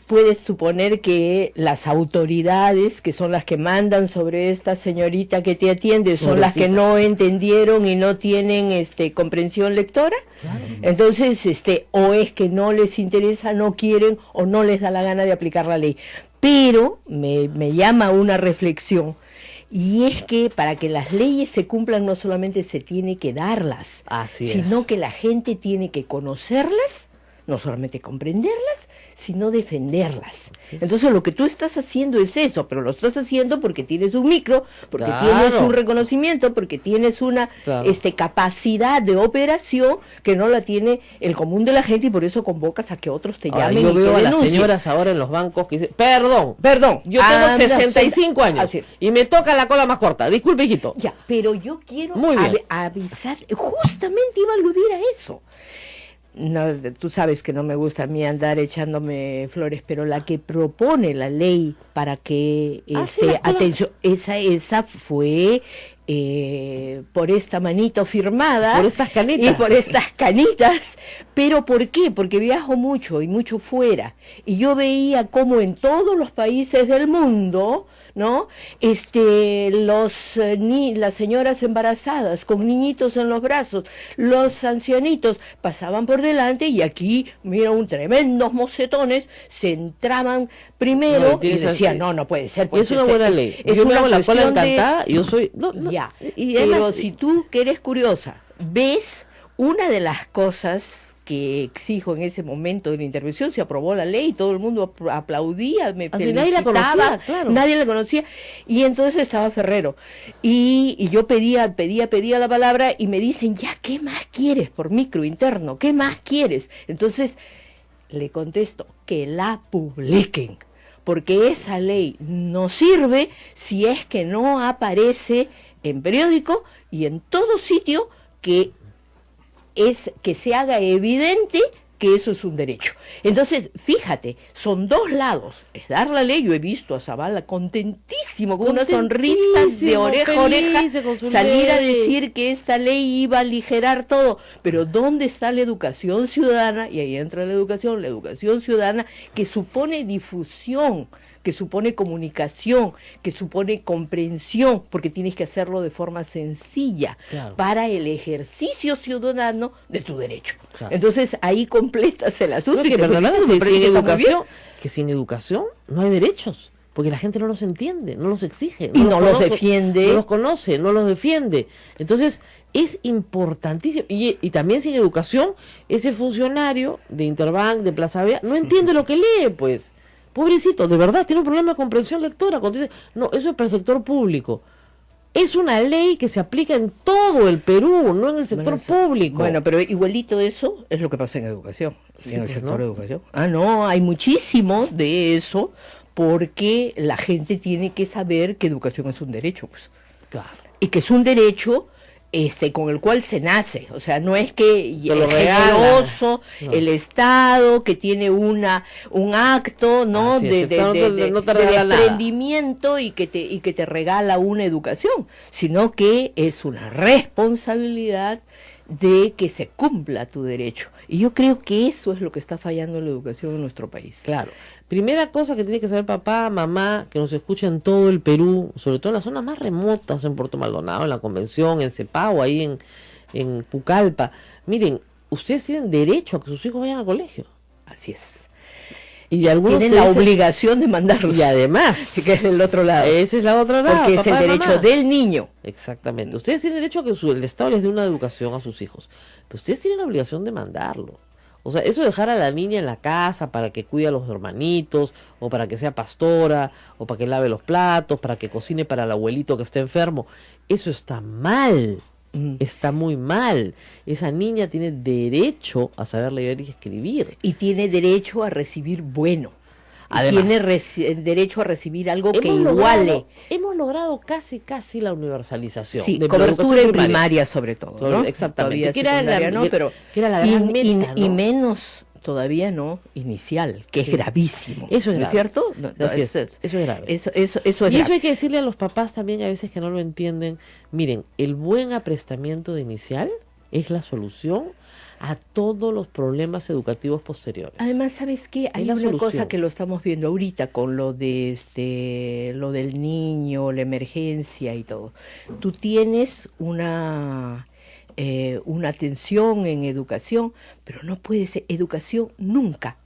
puedes suponer que las autoridades, que son las que mandan sobre esta señorita que te atiende, son las que no entendieron y no tienen comprensión lectora. Claro. Entonces, o es que no les interesa, no quieren o no les da la gana de aplicar la ley. Pero me llama una reflexión. Y es que para que las leyes se cumplan no solamente se tiene que darlas, sino que la gente tiene que conocerlas, no solamente comprenderlas, sino defenderlas. Entonces lo que tú estás haciendo es eso, pero lo estás haciendo porque tienes un micro, porque tienes un reconocimiento, porque tienes una capacidad de operación que no la tiene el común de la gente y por eso convocas a que otros te llamen y te denuncien. Yo veo a las señoras ahora en los bancos que dicen, perdón, yo tengo 65 años y me toca la cola más corta, disculpe, hijito. Ya, pero yo quiero avisar, justamente iba a aludir a eso. No, tú sabes que no me gusta a mí andar echándome flores, pero la que propone la ley para que atención, esa fue por esta manito firmada, por estas canitas. Y por estas canitas. ¿Pero por qué? Porque viajo mucho y mucho fuera, y yo veía cómo en todos los países del mundo, ¿no? Las señoras embarazadas con niñitos en los brazos, los ancianitos pasaban por delante y aquí, mira, un tremendos mocetones se entraban primero y decían, no puede ser. Es una buena ley. Yo me hago la cola encantada, yo soy... Pero si tú, que eres curiosa, ves una de las cosas que exijo en ese momento de la intervención, se aprobó la ley, todo el mundo aplaudía, me felicitaba, nadie la conocía, nadie la conocía, y entonces estaba Ferrero, y yo pedía la palabra, y me dicen, ya, ¿qué más quieres por micro interno? ¿Qué más quieres? Entonces, le contesto, que la publiquen, porque esa ley no sirve si es que no aparece en periódico y en todo sitio que se haga evidente que eso es un derecho. Entonces, fíjate, son dos lados. Es dar la ley. Yo he visto a Zavala contentísimo, con una sonrisa de oreja a oreja, salir a decir que esta ley iba a aligerar todo. Pero ¿dónde está la educación ciudadana? Y ahí entra la educación ciudadana, que supone difusión, que supone comunicación, que supone comprensión, porque tienes que hacerlo de forma sencilla, claro, para el ejercicio ciudadano de tu derecho. Claro. Entonces ahí completas el asunto. Que sin educación no hay derechos, porque la gente no los entiende, no los exige, no los defiende, no los conoce, no los defiende. Entonces es importantísimo. Y también sin educación, ese funcionario de Interbank, de Plaza Vea, no entiende lo que lee, pues. Pobrecito, de verdad, tiene un problema de comprensión lectora. Cuando dice, no, eso es para el sector público. Es una ley que se aplica en todo el Perú, no en el sector público. Bueno, pero igualito eso es lo que pasa en educación, sí, en el sector de educación. No, hay muchísimo de eso, porque la gente tiene que saber que educación es un derecho, pues. Claro. Y que es un derecho con el cual se nace, o sea, no es que es generoso el Estado, que tiene un acto, ¿no? de desprendimiento y que te regala una educación, sino que es una responsabilidad de que se cumpla tu derecho. Y yo creo que eso es lo que está fallando en la educación en nuestro país. Claro. Primera cosa que tiene que saber papá, mamá, que nos escucha en todo el Perú, sobre todo en las zonas más remotas, en Puerto Maldonado, en la Convención, en Cepao, ahí en Pucallpa. Miren, ustedes tienen derecho a que sus hijos vayan al colegio. Así es. Y de algunos tienen la obligación de mandarlos. Y además, que es el otro lado. Ese es la otra lado. Porque es el derecho del niño. Exactamente. Ustedes tienen derecho a que el Estado les dé una educación a sus hijos. Pero ustedes tienen la obligación de mandarlo. O sea, eso de dejar a la niña en la casa para que cuide a los hermanitos, o para que sea pastora, o para que lave los platos, para que cocine para el abuelito que está enfermo, eso está mal. Está muy mal. Esa niña tiene derecho a saber leer y escribir. Y tiene derecho a recibir bueno. Además, tiene derecho a recibir algo que iguale. Hemos logrado casi la universalización. Sí, de cobertura en primaria sobre todo, ¿no? Exactamente. Y menos todavía no inicial, que es gravísimo. Eso es grave. ¿No es cierto? Eso es grave. Eso es y grave. eso hay que decirle a los papás también, a veces que no lo entienden. Miren, el buen aprestamiento de inicial es la solución a todos los problemas educativos posteriores. Además, ¿sabes qué? Hay una cosa que lo estamos viendo ahorita con lo de lo del niño, la emergencia y todo. Tú tienes una atención en educación, pero no puede ser, educación nunca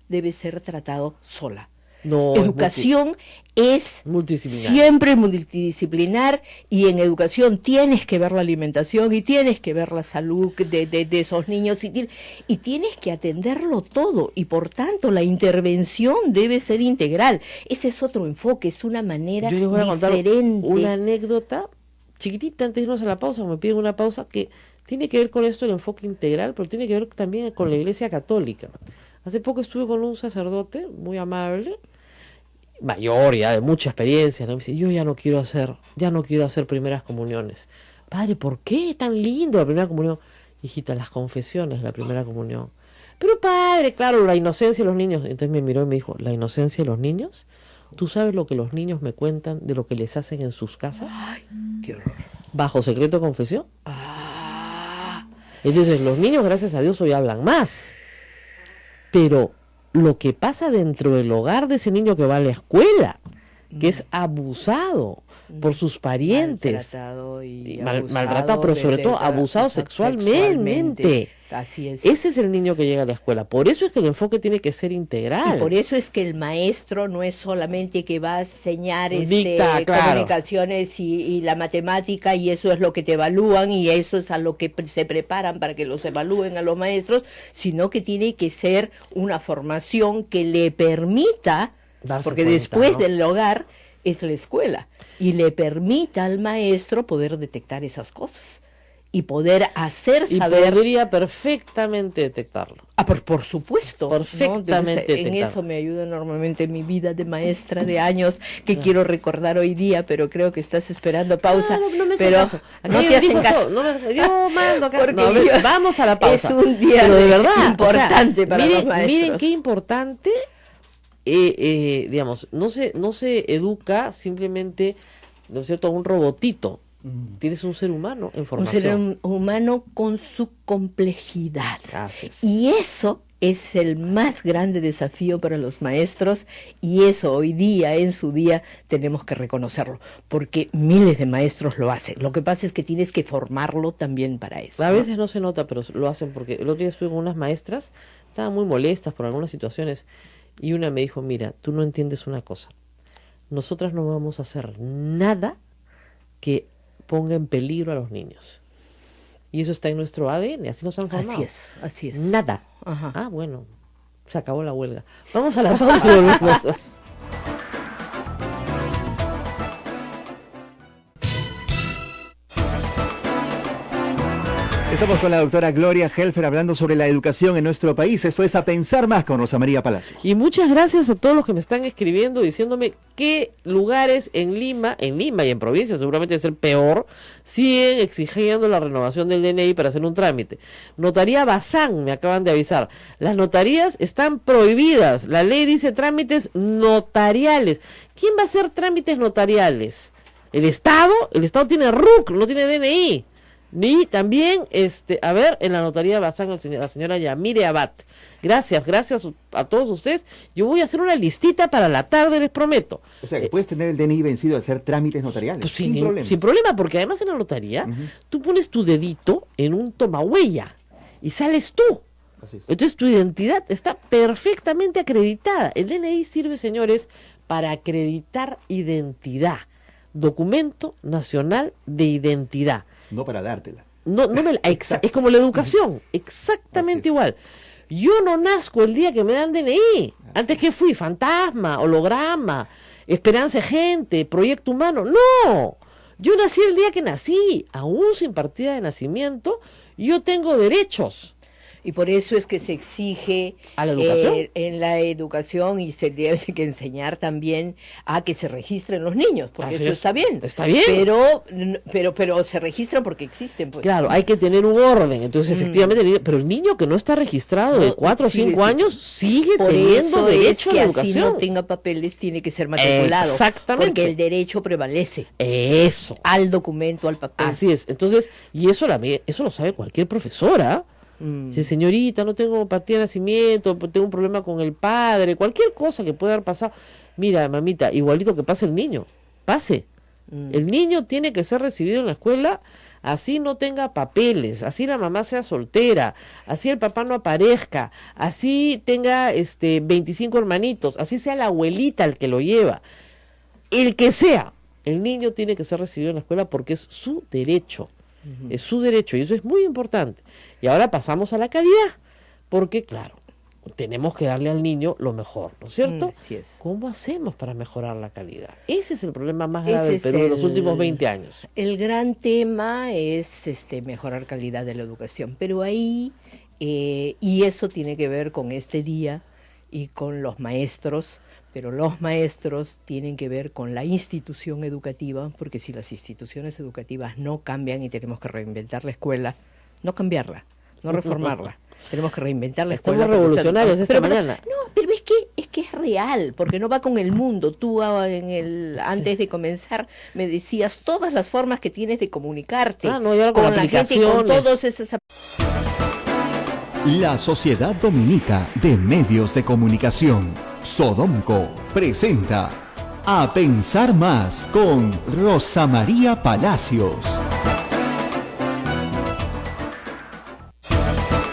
debe ser tratado sola. No, educación es siempre multidisciplinar, y en educación tienes que ver la alimentación y tienes que ver la salud de esos niños y tienes que atenderlo todo, y por tanto la intervención debe ser integral. Ese es otro enfoque, es una manera diferente. Yo les voy a contar una anécdota chiquitita antes de irnos a la pausa, me piden una pausa que tiene que ver con esto, el enfoque integral, pero tiene que ver también con la Iglesia Católica. Hace poco estuve con un sacerdote muy amable, mayor ya, de mucha experiencia, ¿no? Me dice, yo ya no quiero hacer primeras comuniones. Padre, ¿por qué? Tan lindo la primera comunión. Hijita, las confesiones, la primera comunión. Pero padre, claro, la inocencia de los niños. Entonces me miró y me dijo, ¿la inocencia de los niños? ¿Tú sabes lo que los niños me cuentan de lo que les hacen en sus casas? Ay, qué horror. ¿Bajo secreto de confesión? Entonces los niños, gracias a Dios, hoy hablan más. Pero lo que pasa dentro del hogar de ese niño que va a la escuela, que es abusado por sus parientes, maltratado, pero sobre todo abusado sexualmente. Así es. Ese es el niño que llega a la escuela. Por eso es que el enfoque tiene que ser integral. Y por eso es que el maestro no es solamente que va a enseñar comunicaciones y la matemática, y eso es lo que te evalúan, y eso es a lo que se preparan para que los evalúen a los maestros, sino que tiene que ser una formación que le permita, porque después del hogar es la escuela, y le permita al maestro poder detectar esas cosas. y poder hacer y saber. podría perfectamente detectarlo. Por supuesto. Perfectamente, ¿no? Entonces, en detectable. eso me ayuda enormemente mi vida de maestra de años que quiero recordar hoy día, pero creo que estás esperando pausa. No me pero hacen caso. Acá no yo te hacen digo caso. todo, yo mando acá. Porque No, a ver, yo- vamos a la pausa. Es un día pero de verdad importante para miren, los maestros. Miren qué importante, digamos, no se educa simplemente, ¿no es cierto?, a un robotito. Tienes un ser humano en Un formación. ser humano con su complejidad. Así es. Y eso es el más grande desafío para los maestros, y eso hoy día, en su día, tenemos que reconocerlo, porque miles de maestros lo hacen. Lo que pasa es que tienes que formarlo también para eso. A veces no se nota, pero lo hacen porque el otro día estuve con unas maestras, estaban muy molestas por algunas situaciones, y una me dijo, mira, tú no entiendes una cosa, nosotras no vamos a hacer nada que ponga en peligro a los niños. Y eso está en nuestro ADN, así nos han formado. Así es. Nada. Ajá. Ah, bueno, se acabó la huelga. Vamos a la pausa y volvemos. Estamos con la doctora Gloria Helfer hablando sobre la educación en nuestro país. Esto es A Pensar Más con Rosa María Palacios. Y muchas gracias a todos los que me están escribiendo diciéndome qué lugares en Lima y en provincia, seguramente debe ser peor, siguen exigiendo la renovación del DNI para hacer un trámite. Notaría Bazán, me acaban de avisar. Las notarías están prohibidas. La ley dice trámites notariales. ¿Quién va a hacer trámites notariales? ¿El Estado? El Estado tiene RUC, no tiene DNI. Ni también, a ver, en la notaría Bazán, la señora Yamire Abad. Gracias a todos ustedes. Yo voy a hacer una listita para la tarde, les prometo. O sea, que puedes tener el DNI vencido al hacer trámites notariales. Pues sin problema. sin problema, porque además en la notaría, tú pones tu dedito en un tomahuella y sales tú. Así es. Entonces tu identidad está perfectamente acreditada. El DNI sirve, señores, para acreditar identidad. Documento Nacional de Identidad. No para dártela. Es como la educación, exactamente igual. Yo no nazco el día que me dan DNI. Antes que fui fantasma, holograma, esperanza de gente, proyecto humano. No, yo nací el día que nací, aún sin partida de nacimiento, yo tengo derechos. Y por eso es que se exige ¿A la educación? En la educación, y se debe que enseñar también a que se registren los niños, porque Así eso es. está bien. Está bien. Pero se registran porque existen. Pues. Claro, hay que tener un orden. Entonces, efectivamente, pero el niño que no está registrado de 4 o 5 años sigue por teniendo eso derecho es a la que así educación. no tenga papeles, tiene que ser matriculado. Exactamente. Porque el derecho prevalece Eso. al documento, al papel. Así es. Entonces, y eso lo sabe cualquier profesora. Si señorita, no tengo partida de nacimiento, tengo un problema con el padre, cualquier cosa que pueda haber pasado. Mira, mamita, igualito que pase el niño, pase. El niño tiene que ser recibido en la escuela, así no tenga papeles, así la mamá sea soltera, así el papá no aparezca, así tenga 25 hermanitos, así sea la abuelita el que lo lleva. El que sea, el niño tiene que ser recibido en la escuela porque es su derecho. Es su derecho y eso es muy importante. Y ahora pasamos a la calidad, porque claro, tenemos que darle al niño lo mejor, ¿no es cierto? Así es. ¿Cómo hacemos para mejorar la calidad? Ese es el problema más grave Ese del es Perú en los últimos 20 años. El gran tema es mejorar calidad de la educación, pero ahí, y eso tiene que ver con este día y con los maestros, pero los maestros tienen que ver con la institución educativa, porque si las instituciones educativas no cambian y tenemos que reinventar la escuela, no cambiarla, no reformarla. Tenemos que reinventar la escuela. Estamos revolucionarios esta mañana. No, pero es que es real, porque no va con el mundo. Tú antes de comenzar me decías todas las formas que tienes de comunicarte y ahora con la gente, con todos esos. La Sociedad Dominica de Medios de Comunicación, Sodomco, presenta A Pensar Más con Rosa María Palacios.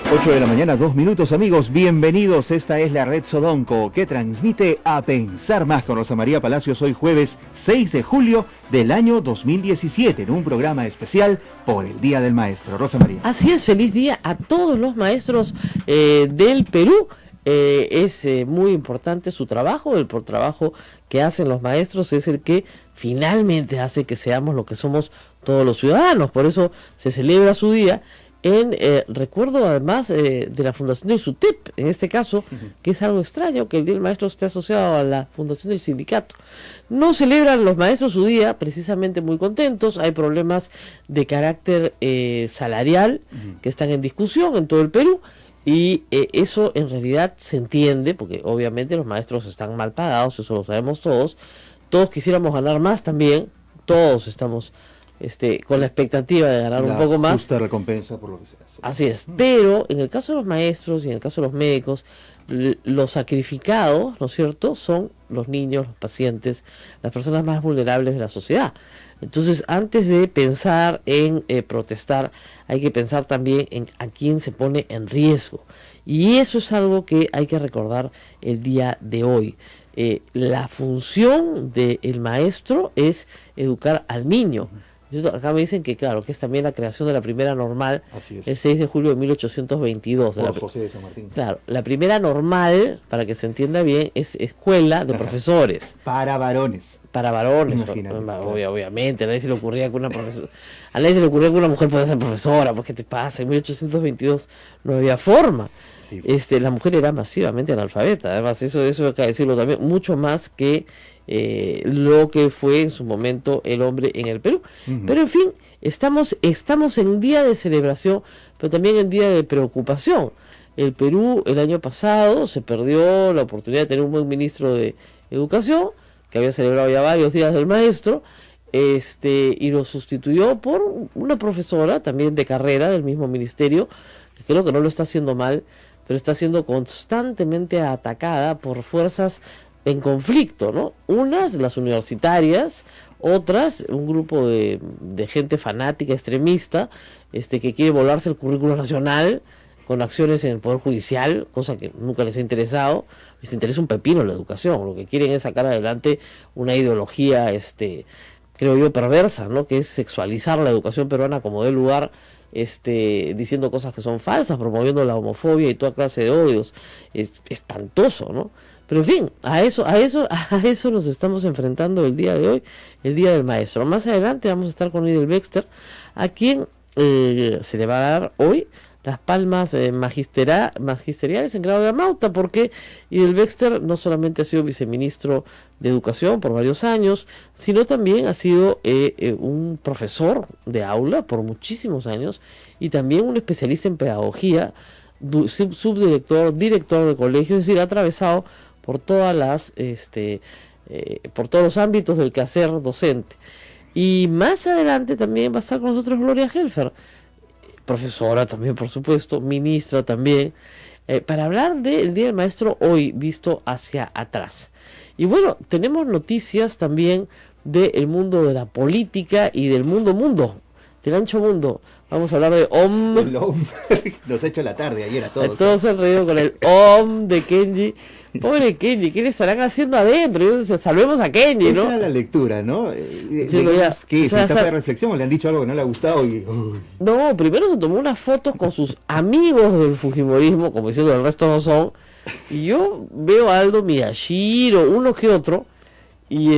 8 de la mañana, 2 minutos, amigos. Bienvenidos. Esta es la red Sodomco que transmite A Pensar Más con Rosa María Palacios hoy jueves 6 de julio del año 2017 en un programa especial por el Día del Maestro. Rosa María. Así es, feliz día a todos los maestros del Perú. es muy importante su trabajo. El trabajo que hacen los maestros es el que finalmente hace que seamos lo que somos todos los ciudadanos. Por eso se celebra su día en recuerdo además de la fundación del SUTEP, en este caso, que es algo extraño que el Día del Maestro esté asociado a la fundación del sindicato. No celebran los maestros su día precisamente muy contentos. Hay problemas de carácter salarial que están en discusión en todo el Perú, y eso en realidad se entiende porque obviamente los maestros están mal pagados, eso lo sabemos todos. Todos quisiéramos ganar más también, todos estamos con la expectativa de ganar un poco más. Justa recompensa por lo que se hace. Así es, pero en el caso de los maestros y en el caso de los médicos, los sacrificados, ¿no es cierto?, son los niños, los pacientes, las personas más vulnerables de la sociedad. Entonces, antes de pensar en protestar, hay que pensar también en a quién se pone en riesgo. Y eso es algo que hay que recordar el día de hoy. La función del maestro es educar al niño. Acá me dicen que claro, que es también la creación de la primera normal, el 6 de julio de 1822. Por José de San Martín. Claro, la primera normal, para que se entienda bien, es escuela de profesores. Para varones. Para varones, obviamente. A nadie se le ocurría que una profesora, a nadie se le ocurría que una mujer podía ser profesora, pues ¿qué te pasa? En 1822 no había forma. Sí. La mujer era masivamente analfabeta, además eso hay que decirlo también, mucho más que lo que fue en su momento el hombre en el Perú. Pero en fin, estamos en día de celebración, pero también en día de preocupación. El Perú el año pasado se perdió la oportunidad de tener un buen ministro de Educación, que había celebrado ya varios días del maestro, y lo sustituyó por una profesora también de carrera del mismo ministerio, que creo que no lo está haciendo mal, pero está siendo constantemente atacada por fuerzas en conflicto, ¿no? Unas, las universitarias, otras, un grupo de gente fanática, extremista, que quiere volarse el currículo nacional con acciones en el Poder Judicial, cosa que nunca les ha interesado. Les interesa un pepino la educación, lo que quieren es sacar adelante una ideología, creo yo, perversa, ¿no? Que es sexualizar la educación peruana como dé lugar, diciendo cosas que son falsas, promoviendo la homofobia y toda clase de odios. Es espantoso, ¿no? Pero en fin, a eso nos estamos enfrentando el día de hoy, el Día del Maestro. Más adelante vamos a estar con Idel Bexter, a quien se le va a dar hoy las palmas magisteriales en grado de amauta, porque Idel Bexter no solamente ha sido viceministro de Educación por varios años, sino también ha sido un profesor de aula por muchísimos años y también un especialista en pedagogía, subdirector, director de colegio, es decir, ha atravesado por todas por todos los ámbitos del quehacer docente. Y más adelante también va a estar con nosotros Gloria Helfer, profesora también, por supuesto, ministra también, para hablar del Día del Maestro hoy visto hacia atrás. Y bueno, tenemos noticias también del mundo de la política y del mundo, del ancho mundo. Vamos a hablar de OM. Nos ha hecho la tarde ayer a todos. Todos se han reído con el OM de Kenji. Pobre Kenji, ¿qué le estarán haciendo adentro? Salvemos a Kenji, ¿no? Esa era la lectura, ¿no? Sí, ¿Qué? ¿Es etapa de reflexión o le han dicho algo que no le ha gustado? No, primero se tomó unas fotos con sus amigos del fujimorismo, como diciendo el resto no son. Y yo veo a Aldo Miyashiro, uno que otro, y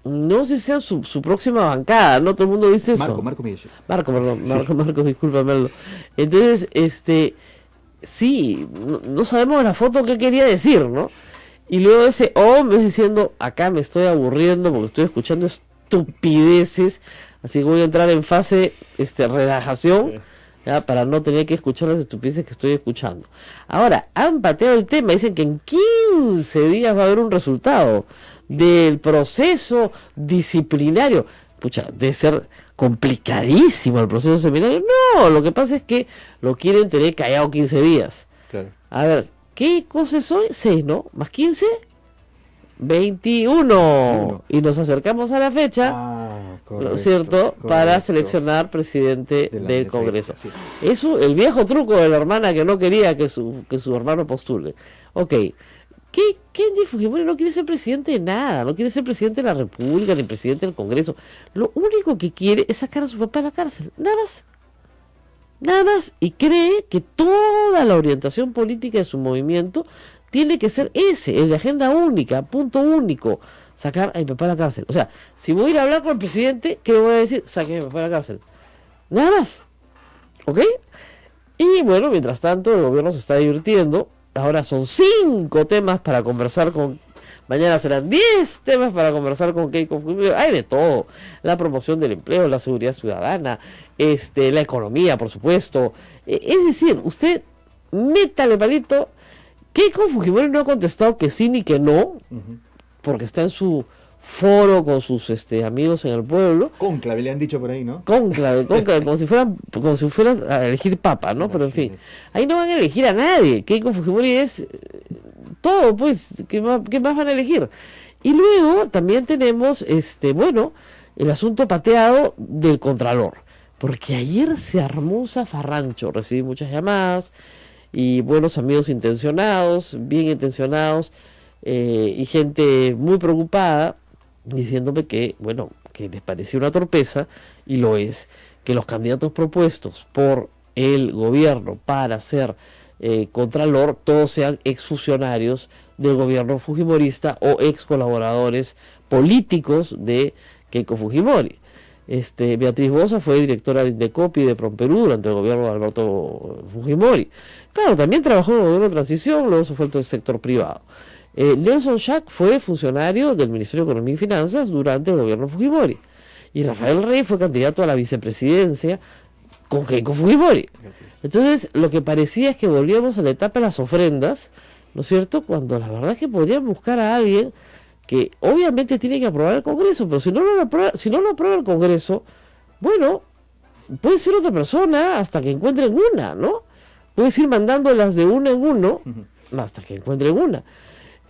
no sé si sea su próxima bancada, ¿no? Todo el mundo dice eso. Marco Miyashiro. Marco, discúlpame, Aldo. Entonces, sí, no sabemos en la foto qué quería decir, ¿no? Y luego ese hombre diciendo, acá me estoy aburriendo porque estoy escuchando estupideces, así que voy a entrar en fase relajación, ¿ya? Para no tener que escuchar las estupideces que estoy escuchando. Ahora, han pateado el tema, dicen que en 15 días va a haber un resultado del proceso disciplinario. Pucha, debe ser complicadísimo el proceso seminario. No, lo que pasa es que lo quieren tener callado 15 días. Claro. A ver, ¿qué cosa soy? 6, ¿no? ¿Más 15? 21. Y nos acercamos a la fecha, ¿no es cierto? Para seleccionar presidente del Congreso. Sí. Eso, el viejo truco de la hermana que no quería que su hermano postule. Ok. Kenji Fujimori no quiere ser presidente de nada, no quiere ser presidente de la República ni presidente del Congreso. Lo único que quiere es sacar a su papá de la cárcel, nada más. Nada más, y cree que toda la orientación política de su movimiento tiene que ser ese, el de agenda única, punto único, sacar a mi papá de la cárcel. O sea, si voy a ir a hablar con el presidente, ¿qué le voy a decir? Saque a mi papá de la cárcel. Nada más. ¿Ok? Y bueno, mientras tanto, el gobierno se está divirtiendo. Ahora son 5 temas para conversar con... Mañana serán 10 temas para conversar con Keiko Fujimori. Hay de todo. La promoción del empleo, la seguridad ciudadana, la economía, por supuesto. Es decir, usted métale palito. Keiko Fujimori no ha contestado que sí ni que no, porque está en su foro con sus amigos en el pueblo. Cónclave, le han dicho por ahí, ¿no? Cónclave, como si fueran a elegir papa, ¿no? Pero en fin, ahí no van a elegir a nadie. Keiko Fujimori es todo, pues, ¿qué más van a elegir? Y luego también tenemos, el asunto pateado del Contralor, porque ayer se armó un zafarrancho, recibí muchas llamadas y buenos amigos intencionados, bien intencionados, y gente muy preocupada, diciéndome que, que les parecía una torpeza, y lo es, que los candidatos propuestos por el gobierno para ser Contralor, todos sean exfuncionarios del gobierno fujimorista o ex colaboradores políticos de Keiko Fujimori. Beatriz Boza fue directora de Indecopi y de Promperú durante el gobierno de Alberto Fujimori. Claro, también trabajó en el gobierno de transición, luego se fue al sector privado. Nelson Schack fue funcionario del Ministerio de Economía y Finanzas durante el gobierno Fujimori. Y Rafael Rey fue candidato a la vicepresidencia con Keiko Fujimori. Entonces, lo que parecía es que volvíamos a la etapa de las ofrendas, ¿no es cierto? Cuando la verdad es que podrían buscar a alguien que obviamente tiene que aprobar el Congreso, pero si no lo aprueba el Congreso, bueno, puede ser otra persona hasta que encuentren una, ¿no? Puedes ir mandándolas de uno en uno hasta que encuentren una.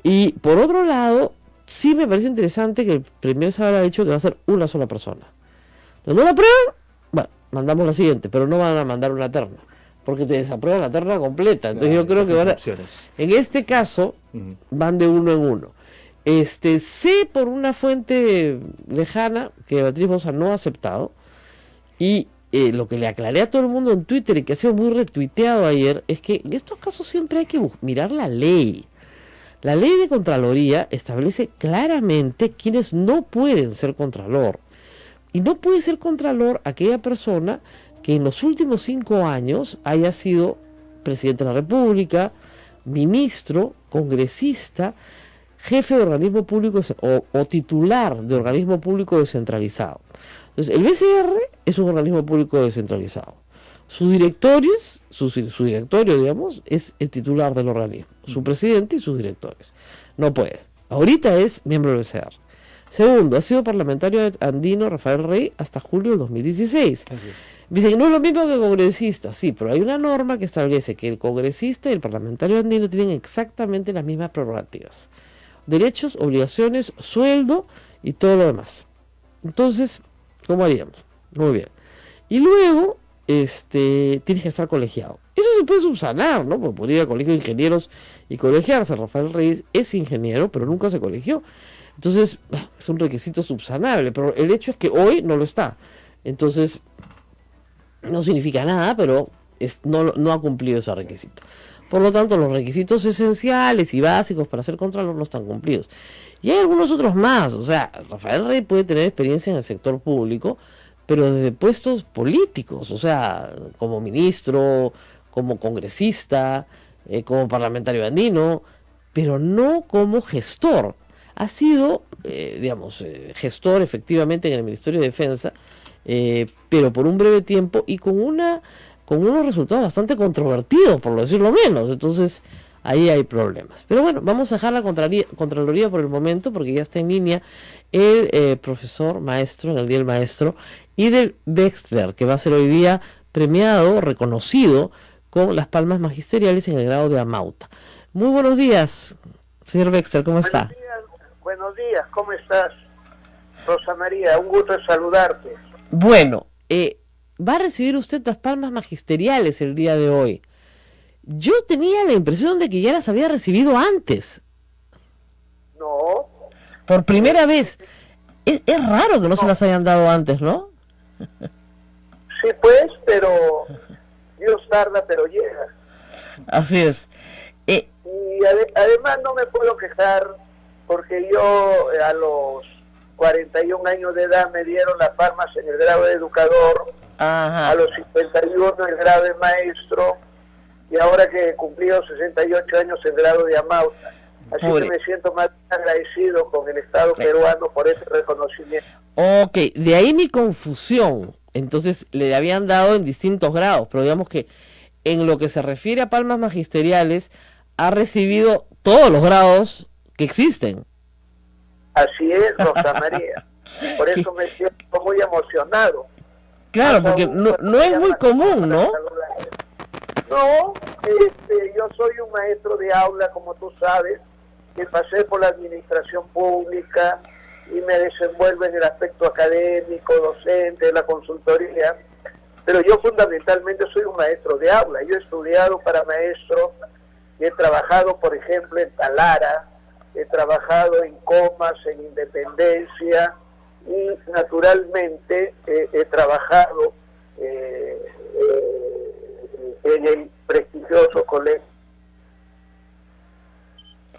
Y por otro lado, sí me parece interesante que el primer sábado ha dicho que va a ser una sola persona. Entonces, ¿no la aprueban? Bueno, mandamos la siguiente, pero no van a mandar una terna, porque te desaprueban la terna completa. Entonces yo creo que van a... En este caso, van de uno en uno. Sé por una fuente lejana que Beatriz Boza no ha aceptado, y lo que le aclaré a todo el mundo en Twitter y que ha sido muy retuiteado ayer, es que en estos casos siempre hay que mirar la ley. La ley de Contraloría establece claramente quiénes no pueden ser Contralor. Y no puede ser Contralor aquella persona que en los últimos 5 años haya sido presidente de la República, ministro, congresista, jefe de organismo público o titular de organismo público descentralizado. Entonces, el BCR es un organismo público descentralizado. Sus directorios, su directorio, digamos, es el titular del organismo, su presidente y sus directores. No puede. Ahorita es miembro del BCR. Segundo, ha sido parlamentario andino Rafael Rey hasta julio del 2016. Dicen que no es lo mismo que congresista, sí, pero hay una norma que establece que el congresista y el parlamentario andino tienen exactamente las mismas prerrogativas. Derechos, obligaciones, sueldo y todo lo demás. Entonces, ¿cómo haríamos? Muy bien. Y luego, tienes que estar colegiado. Eso se puede subsanar, ¿no? Porque podría ir al colegio de ingenieros y colegiarse. Rafael Reyes es ingeniero, pero nunca se colegió. Entonces, es un requisito subsanable, pero el hecho es que hoy no lo está. Entonces, no significa nada, pero no ha cumplido ese requisito. Por lo tanto, los requisitos esenciales y básicos para ser Contralor no están cumplidos. Y hay algunos otros más. O sea, Rafael Rey puede tener experiencia en el sector público, pero desde puestos políticos, o sea, como ministro, como congresista, como parlamentario andino, pero no como gestor. Ha sido, gestor efectivamente en el Ministerio de Defensa, pero por un breve tiempo y con unos resultados bastante controvertidos, por decirlo menos. Entonces, ahí hay problemas. Pero bueno, vamos a dejar la Contraloría por el momento, porque ya está en línea el profesor maestro en el Día del Maestro, Idel Wexler, que va a ser hoy día premiado, reconocido con las palmas magisteriales en el grado de Amauta. Muy buenos días, señor Wexler, ¿cómo está? Buenos días, ¿cómo estás? Rosa María, un gusto saludarte. Bueno, va a recibir usted las palmas magisteriales el día de hoy. Yo tenía la impresión de que ya las había recibido antes. No. Por primera vez. Es raro que no se las hayan dado antes, ¿no? Sí, pues, pero Dios tarda pero llega. Así es. Y además no me puedo quejar porque yo a los 41 años de edad me dieron las palmas en el grado de educador, a los 51 el grado de maestro, y ahora que he cumplido 68 años el grado de amauta. Así que me siento más agradecido con el Estado peruano por ese reconocimiento. Ok, de ahí mi confusión. Entonces le habían dado en distintos grados, pero digamos que en lo que se refiere a palmas magisteriales ha recibido todos los grados que existen. Así es, Rosa María. Por eso me siento muy emocionado. Claro, porque no es muy común, ¿no? No, yo soy un maestro de aula, como tú sabes, que pasé por la administración pública y me desenvuelvo en el aspecto académico, docente, la consultoría, pero yo fundamentalmente soy un maestro de aula. Yo he estudiado para maestro, he trabajado, por ejemplo, en Talara, he trabajado en Comas, en Independencia, y naturalmente he trabajado en el prestigioso colegio.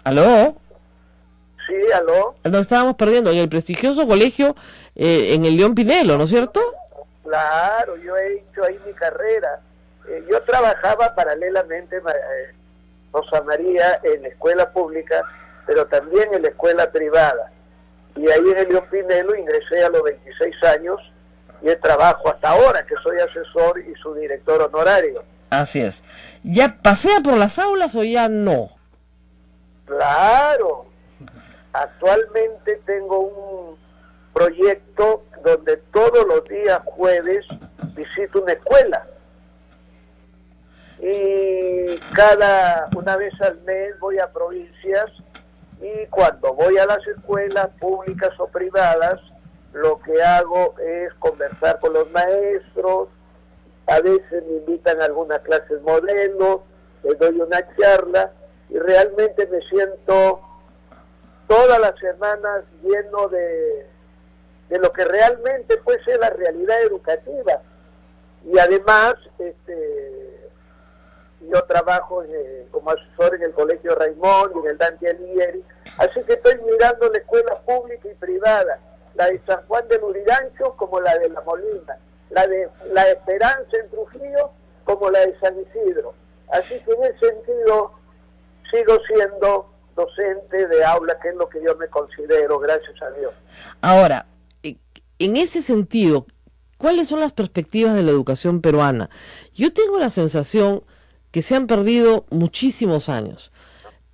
¿Aló? Sí, aló. Nos estábamos perdiendo en el prestigioso colegio en el León Pinelo, ¿no es cierto? Claro, yo he hecho ahí mi carrera. Yo trabajaba paralelamente, Rosa María, en la escuela pública, pero también en la escuela privada. Y ahí en el León Pinelo ingresé a los 26 años y trabajo hasta ahora, que soy asesor y su director honorario. Así es. ¿Ya pasea por las aulas o ya no? Claro. Actualmente tengo un proyecto donde todos los días jueves visito una escuela. Y una vez al mes voy a provincias, y cuando voy a las escuelas públicas o privadas, lo que hago es conversar con los maestros. A veces me invitan a algunas clases modelo, les doy una charla, y realmente me siento todas las semanas lleno de lo que realmente puede ser la realidad educativa. Y además yo trabajo como asesor en el Colegio Raimón y en el Dante Alighieri, así que estoy mirando la escuela pública y privada, la de San Juan de Lurigancho como la de La Molina, la de La Esperanza en Trujillo como la de San Isidro. Así que en ese sentido sigo siendo docente de aula, que es lo que yo me considero, gracias a Dios. Ahora, en ese sentido, ¿cuáles son las perspectivas de la educación peruana? Yo tengo la sensación que se han perdido muchísimos años.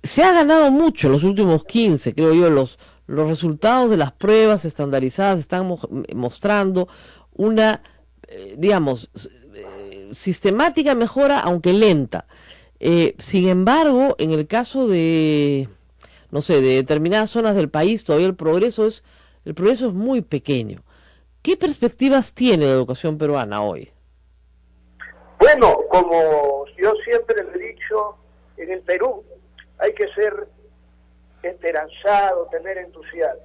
Se ha ganado mucho en los últimos 15, creo yo. Los resultados de las pruebas estandarizadas están mostrando una, sistemática mejora, aunque lenta. Sin embargo, en el caso de, de determinadas zonas del país, todavía el progreso es muy pequeño. ¿Qué perspectivas tiene la educación peruana hoy? Bueno, como yo siempre le he dicho, en el Perú hay que ser esperanzado, tener entusiasmo.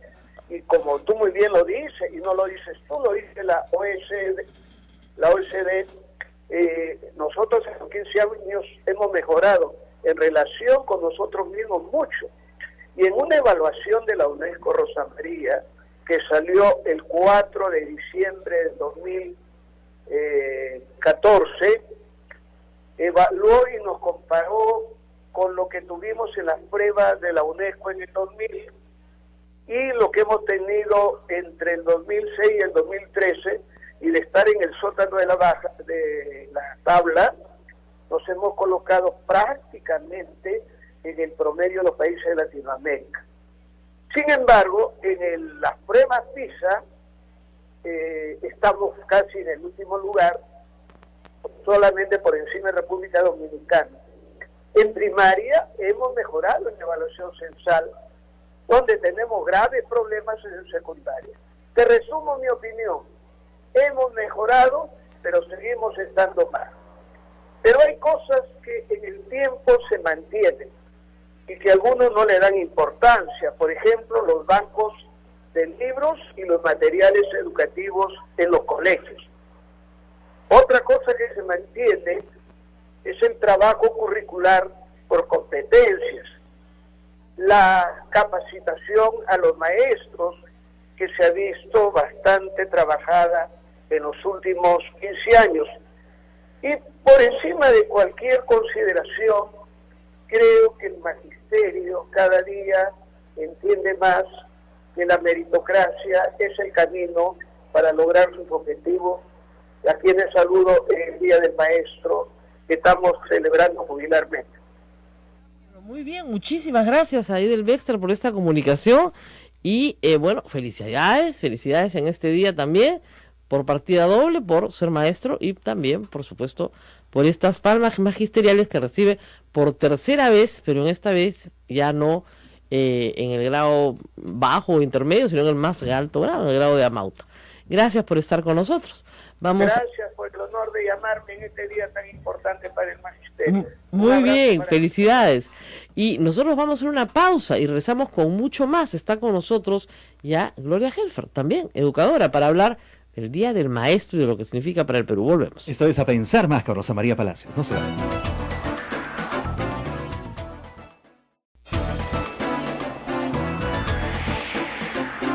Y como tú muy bien lo dices, y no lo dices tú, lo dice la OECD, nosotros en los 15 años hemos mejorado en relación con nosotros mismos mucho. Y en una evaluación de la UNESCO, Rosa María, que salió el 4 de diciembre del 2014, evaluó y nos comparó con lo que tuvimos en las pruebas de la UNESCO en el 2000 y lo que hemos tenido entre el 2006 y el 2013, y de estar en el sótano de la tabla, nos hemos colocado prácticamente en el promedio de los países de Latinoamérica. Sin embargo, en las pruebas PISA estamos casi en el último lugar, solamente por encima de República Dominicana. En primaria hemos mejorado en la evaluación censal, donde tenemos graves problemas en secundaria. Te resumo mi opinión: hemos mejorado, pero seguimos estando mal. Pero hay cosas que en el tiempo se mantienen y que algunos no le dan importancia. Por ejemplo, los bancos de libros y los materiales educativos en los colegios. Otra cosa que se mantiene es el trabajo curricular por competencias, la capacitación a los maestros, que se ha visto bastante trabajada en los últimos 15 años. Y por encima de cualquier consideración, creo que el magisterio cada día entiende más que la meritocracia es el camino para lograr sus objetivos, a quienes saludo en el Día del Maestro, que estamos celebrando jubilarmente. Muy bien, muchísimas gracias a Idel Bexter por esta comunicación y bueno, felicidades en este día también, por partida doble, por ser maestro y también, por supuesto, por estas palmas magisteriales que recibe por tercera vez, pero en esta vez ya no en el grado bajo o intermedio, sino en el más alto grado, en el grado de amauta. Gracias por estar con nosotros. Gracias por el honor de llamarme en este día tan importante para el magisterio. Muy bien, felicidades. Y nosotros vamos a hacer una pausa y regresamos con mucho más. Está con nosotros ya Gloria Helfer, también educadora, para hablar del Día del Maestro y de lo que significa para el Perú. Volvemos. Esto es A Pensar Más con Rosa María Palacios. No se vayan.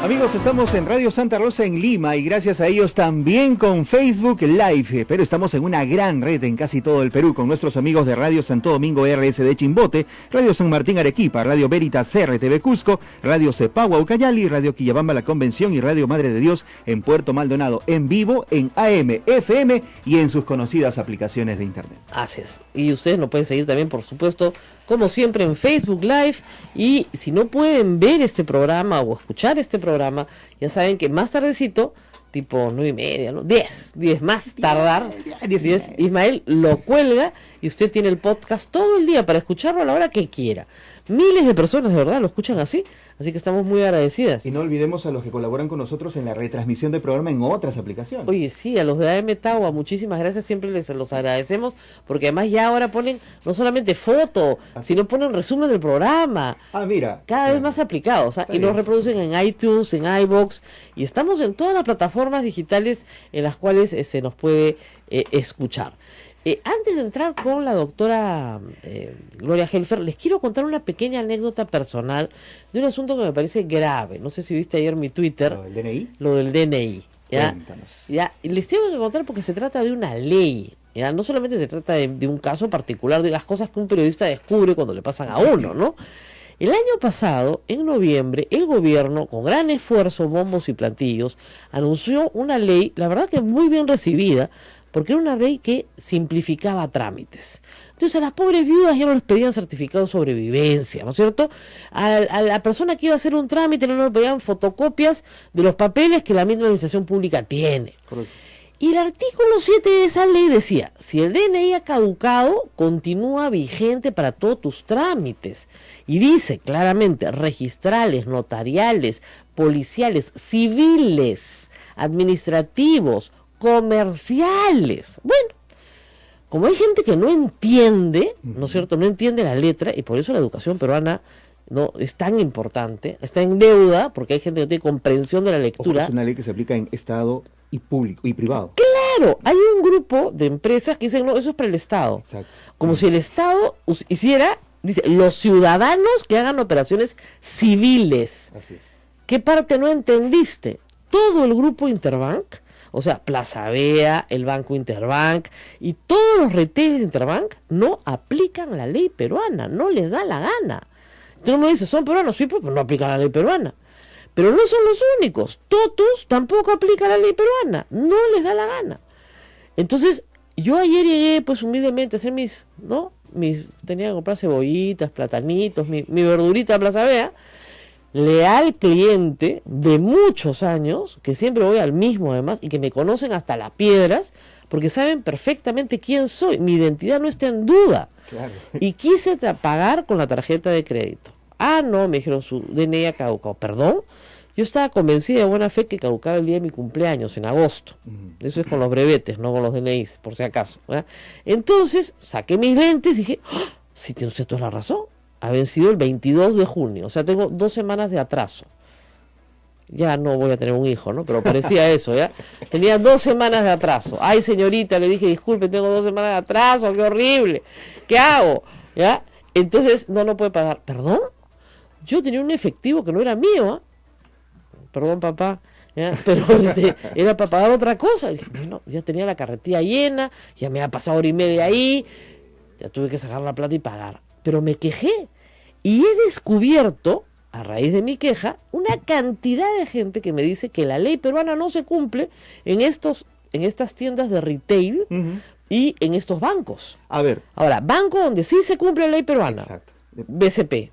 Amigos, estamos en Radio Santa Rosa en Lima y gracias a ellos también con Facebook Live, pero estamos en una gran red en casi todo el Perú con nuestros amigos de Radio Santo Domingo RSD Chimbote, Radio San Martín Arequipa, Radio Veritas RTV Cusco, Radio Cepagua Ucayali, Radio Quillabamba La Convención y Radio Madre de Dios en Puerto Maldonado, en vivo en AM, FM y en sus conocidas aplicaciones de internet. Así es. Y ustedes nos pueden seguir también, por supuesto, como siempre en Facebook Live, y si no pueden ver este programa o escuchar este programa, ya saben que más tardecito, tipo 9:30, ¿no? 10 más tardar, 10, Ismael lo cuelga y usted tiene el podcast todo el día para escucharlo a la hora que quiera. Miles de personas de verdad lo escuchan así que estamos muy agradecidas. Y no olvidemos a los que colaboran con nosotros en la retransmisión del programa en otras aplicaciones. Oye, sí, a los de AM Taua, muchísimas gracias, siempre les los agradecemos, porque además ya ahora ponen no solamente foto, sino ponen resumen del programa. Mira. Cada vez más aplicados, y los reproducen en iTunes, en iVoox, y estamos en todas las plataformas digitales en las cuales se nos puede escuchar. Antes de entrar con la doctora Gloria Helfer, les quiero contar una pequeña anécdota personal de un asunto que me parece grave. No sé si viste ayer mi Twitter. ¿Lo del DNI? Lo del DNI. ¿Ya? Cuéntanos. ¿Ya? Les tengo que contar porque se trata de una ley. ¿Ya? No solamente se trata de un caso particular, de las cosas que un periodista descubre cuando le pasan a uno, ¿no? El año pasado, en noviembre, el gobierno, con gran esfuerzo, bombos y platillos, anunció una ley, la verdad que muy bien recibida, porque era una ley que simplificaba trámites. Entonces a las pobres viudas ya no les pedían certificado de sobrevivencia, ¿no es cierto? A la persona que iba a hacer un trámite no le pedían fotocopias de los papeles que la misma administración pública tiene. Correcto. Y el artículo 7 de esa ley decía, si el DNI ha caducado, continúa vigente para todos tus trámites. Y dice claramente, registrales, notariales, policiales, civiles, administrativos, comerciales. Bueno, como hay gente que no entiende, ¿no es cierto? No entiende la letra, y por eso la educación peruana no es tan importante, está en deuda, porque hay gente que no tiene comprensión de la lectura. Es una ley que se aplica en Estado y público y privado. Claro, hay un grupo de empresas que dicen, no, eso es para el Estado. Exacto. Como si el Estado hiciera, dice, los ciudadanos que hagan operaciones civiles. Así es. ¿Qué parte no entendiste? Todo el grupo Interbank, o sea, Plaza Vea, el Banco Interbank y todos los retailers de Interbank no aplican la ley peruana, no les da la gana. Entonces uno dice, ¿son peruanos? Sí, pues no aplican la ley peruana. Pero no son los únicos. Totus tampoco aplica la ley peruana, no les da la gana. Entonces, yo ayer llegué, pues humildemente a hacer tenía que comprar cebollitas, platanitos, mi verdurita a Plaza Vea. Leal cliente de muchos años, que siempre voy al mismo además, y que me conocen hasta las piedras, porque saben perfectamente quién soy, mi identidad no está en duda. Claro. Y quise pagar con la tarjeta de crédito. No, me dijeron, su DNI ha caducado. Perdón, yo estaba convencida de buena fe que caducaba el día de mi cumpleaños, en agosto. Eso es con los brevetes, no con los DNIs, por si acaso, ¿verdad? Entonces, saqué mis lentes y dije, sí, tiene usted toda la razón. Ha vencido el 22 de junio, o sea, tengo 2 semanas de atraso. ya no voy a tener un hijo, ¿no? Pero parecía eso, ¿ya? Tenía 2 semanas de atraso. Ay, señorita, le dije, disculpe, tengo 2 semanas de atraso, qué horrible. ¿Qué hago? ¿Ya? Entonces, no puede pagar. ¿Perdón? Yo tenía un efectivo que no era mío, ¿eh? Perdón, papá. ¿Ya? Pero era para pagar otra cosa. Y dije, bueno, ya tenía la carretilla llena, ya me había pasado 1 hora y media ahí, ya tuve que sacar la plata y pagar. Pero me quejé y he descubierto, a raíz de mi queja, una cantidad de gente que me dice que la ley peruana no se cumple en estas tiendas de retail y en estos bancos. A ver. Ahora, banco donde sí se cumple la ley peruana. Exacto. BCP,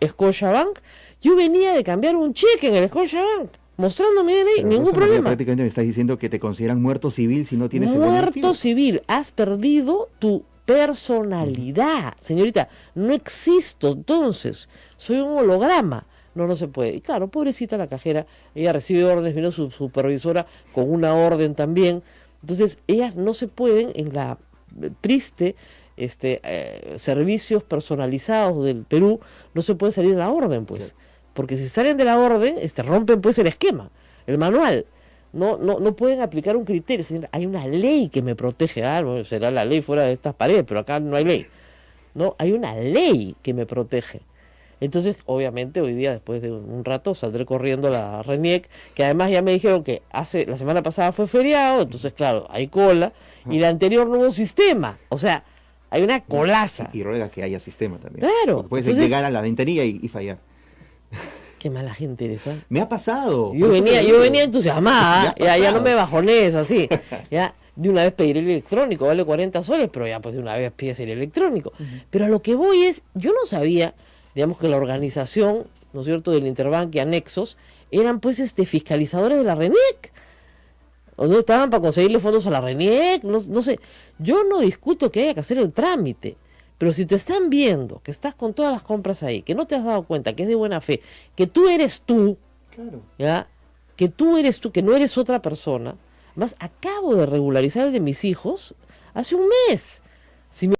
Scotiabank. Yo venía de cambiar un cheque en el Scotiabank, mostrándome DNI, ningún problema. Prácticamente me estás diciendo que te consideran muerto civil si no tienes el muerto civil, has perdido tu personalidad. Señorita, no existo, entonces, soy un holograma. No se puede. Y claro, pobrecita la cajera, ella recibe órdenes, vino su supervisora con una orden también. Entonces, ellas no se pueden, en la triste servicios personalizados del Perú, no se puede salir de la orden, pues. Sí. Porque si salen de la orden, rompen pues el esquema, el manual. No pueden aplicar un criterio. Señora, hay una ley que me protege. Bueno, será la ley fuera de estas paredes, pero acá no hay ley. No, hay una ley que me protege. Entonces, obviamente, hoy día, después de un rato, saldré corriendo a la RENIEC, que además ya me dijeron que la semana pasada fue feriado, entonces, claro, hay cola, y la anterior no hubo sistema. O sea, hay una colaza. Y ruega que haya sistema también. Claro. Porque puedes llegar a la ventanilla y fallar. Qué mala gente eres, ¿eh? Me ha pasado. Yo venía entusiasmada, ya no me bajones así. Ya de una vez pediré el electrónico, vale 40 soles, pero ya pues de una vez pides el electrónico. Pero a lo que voy es, yo no sabía, digamos, que la organización, ¿no es cierto?, del Interbank y anexos, eran pues fiscalizadores de la RENIEC. ¿O no estaban para conseguirle fondos a la RENIEC? No sé. Yo no discuto que haya que hacer el trámite. Pero si te están viendo, que estás con todas las compras ahí, que no te has dado cuenta, que es de buena fe, que tú eres tú, claro. ¿Ya? Que tú eres tú, que no eres otra persona. Más acabo de regularizar el de mis hijos hace un mes. Si me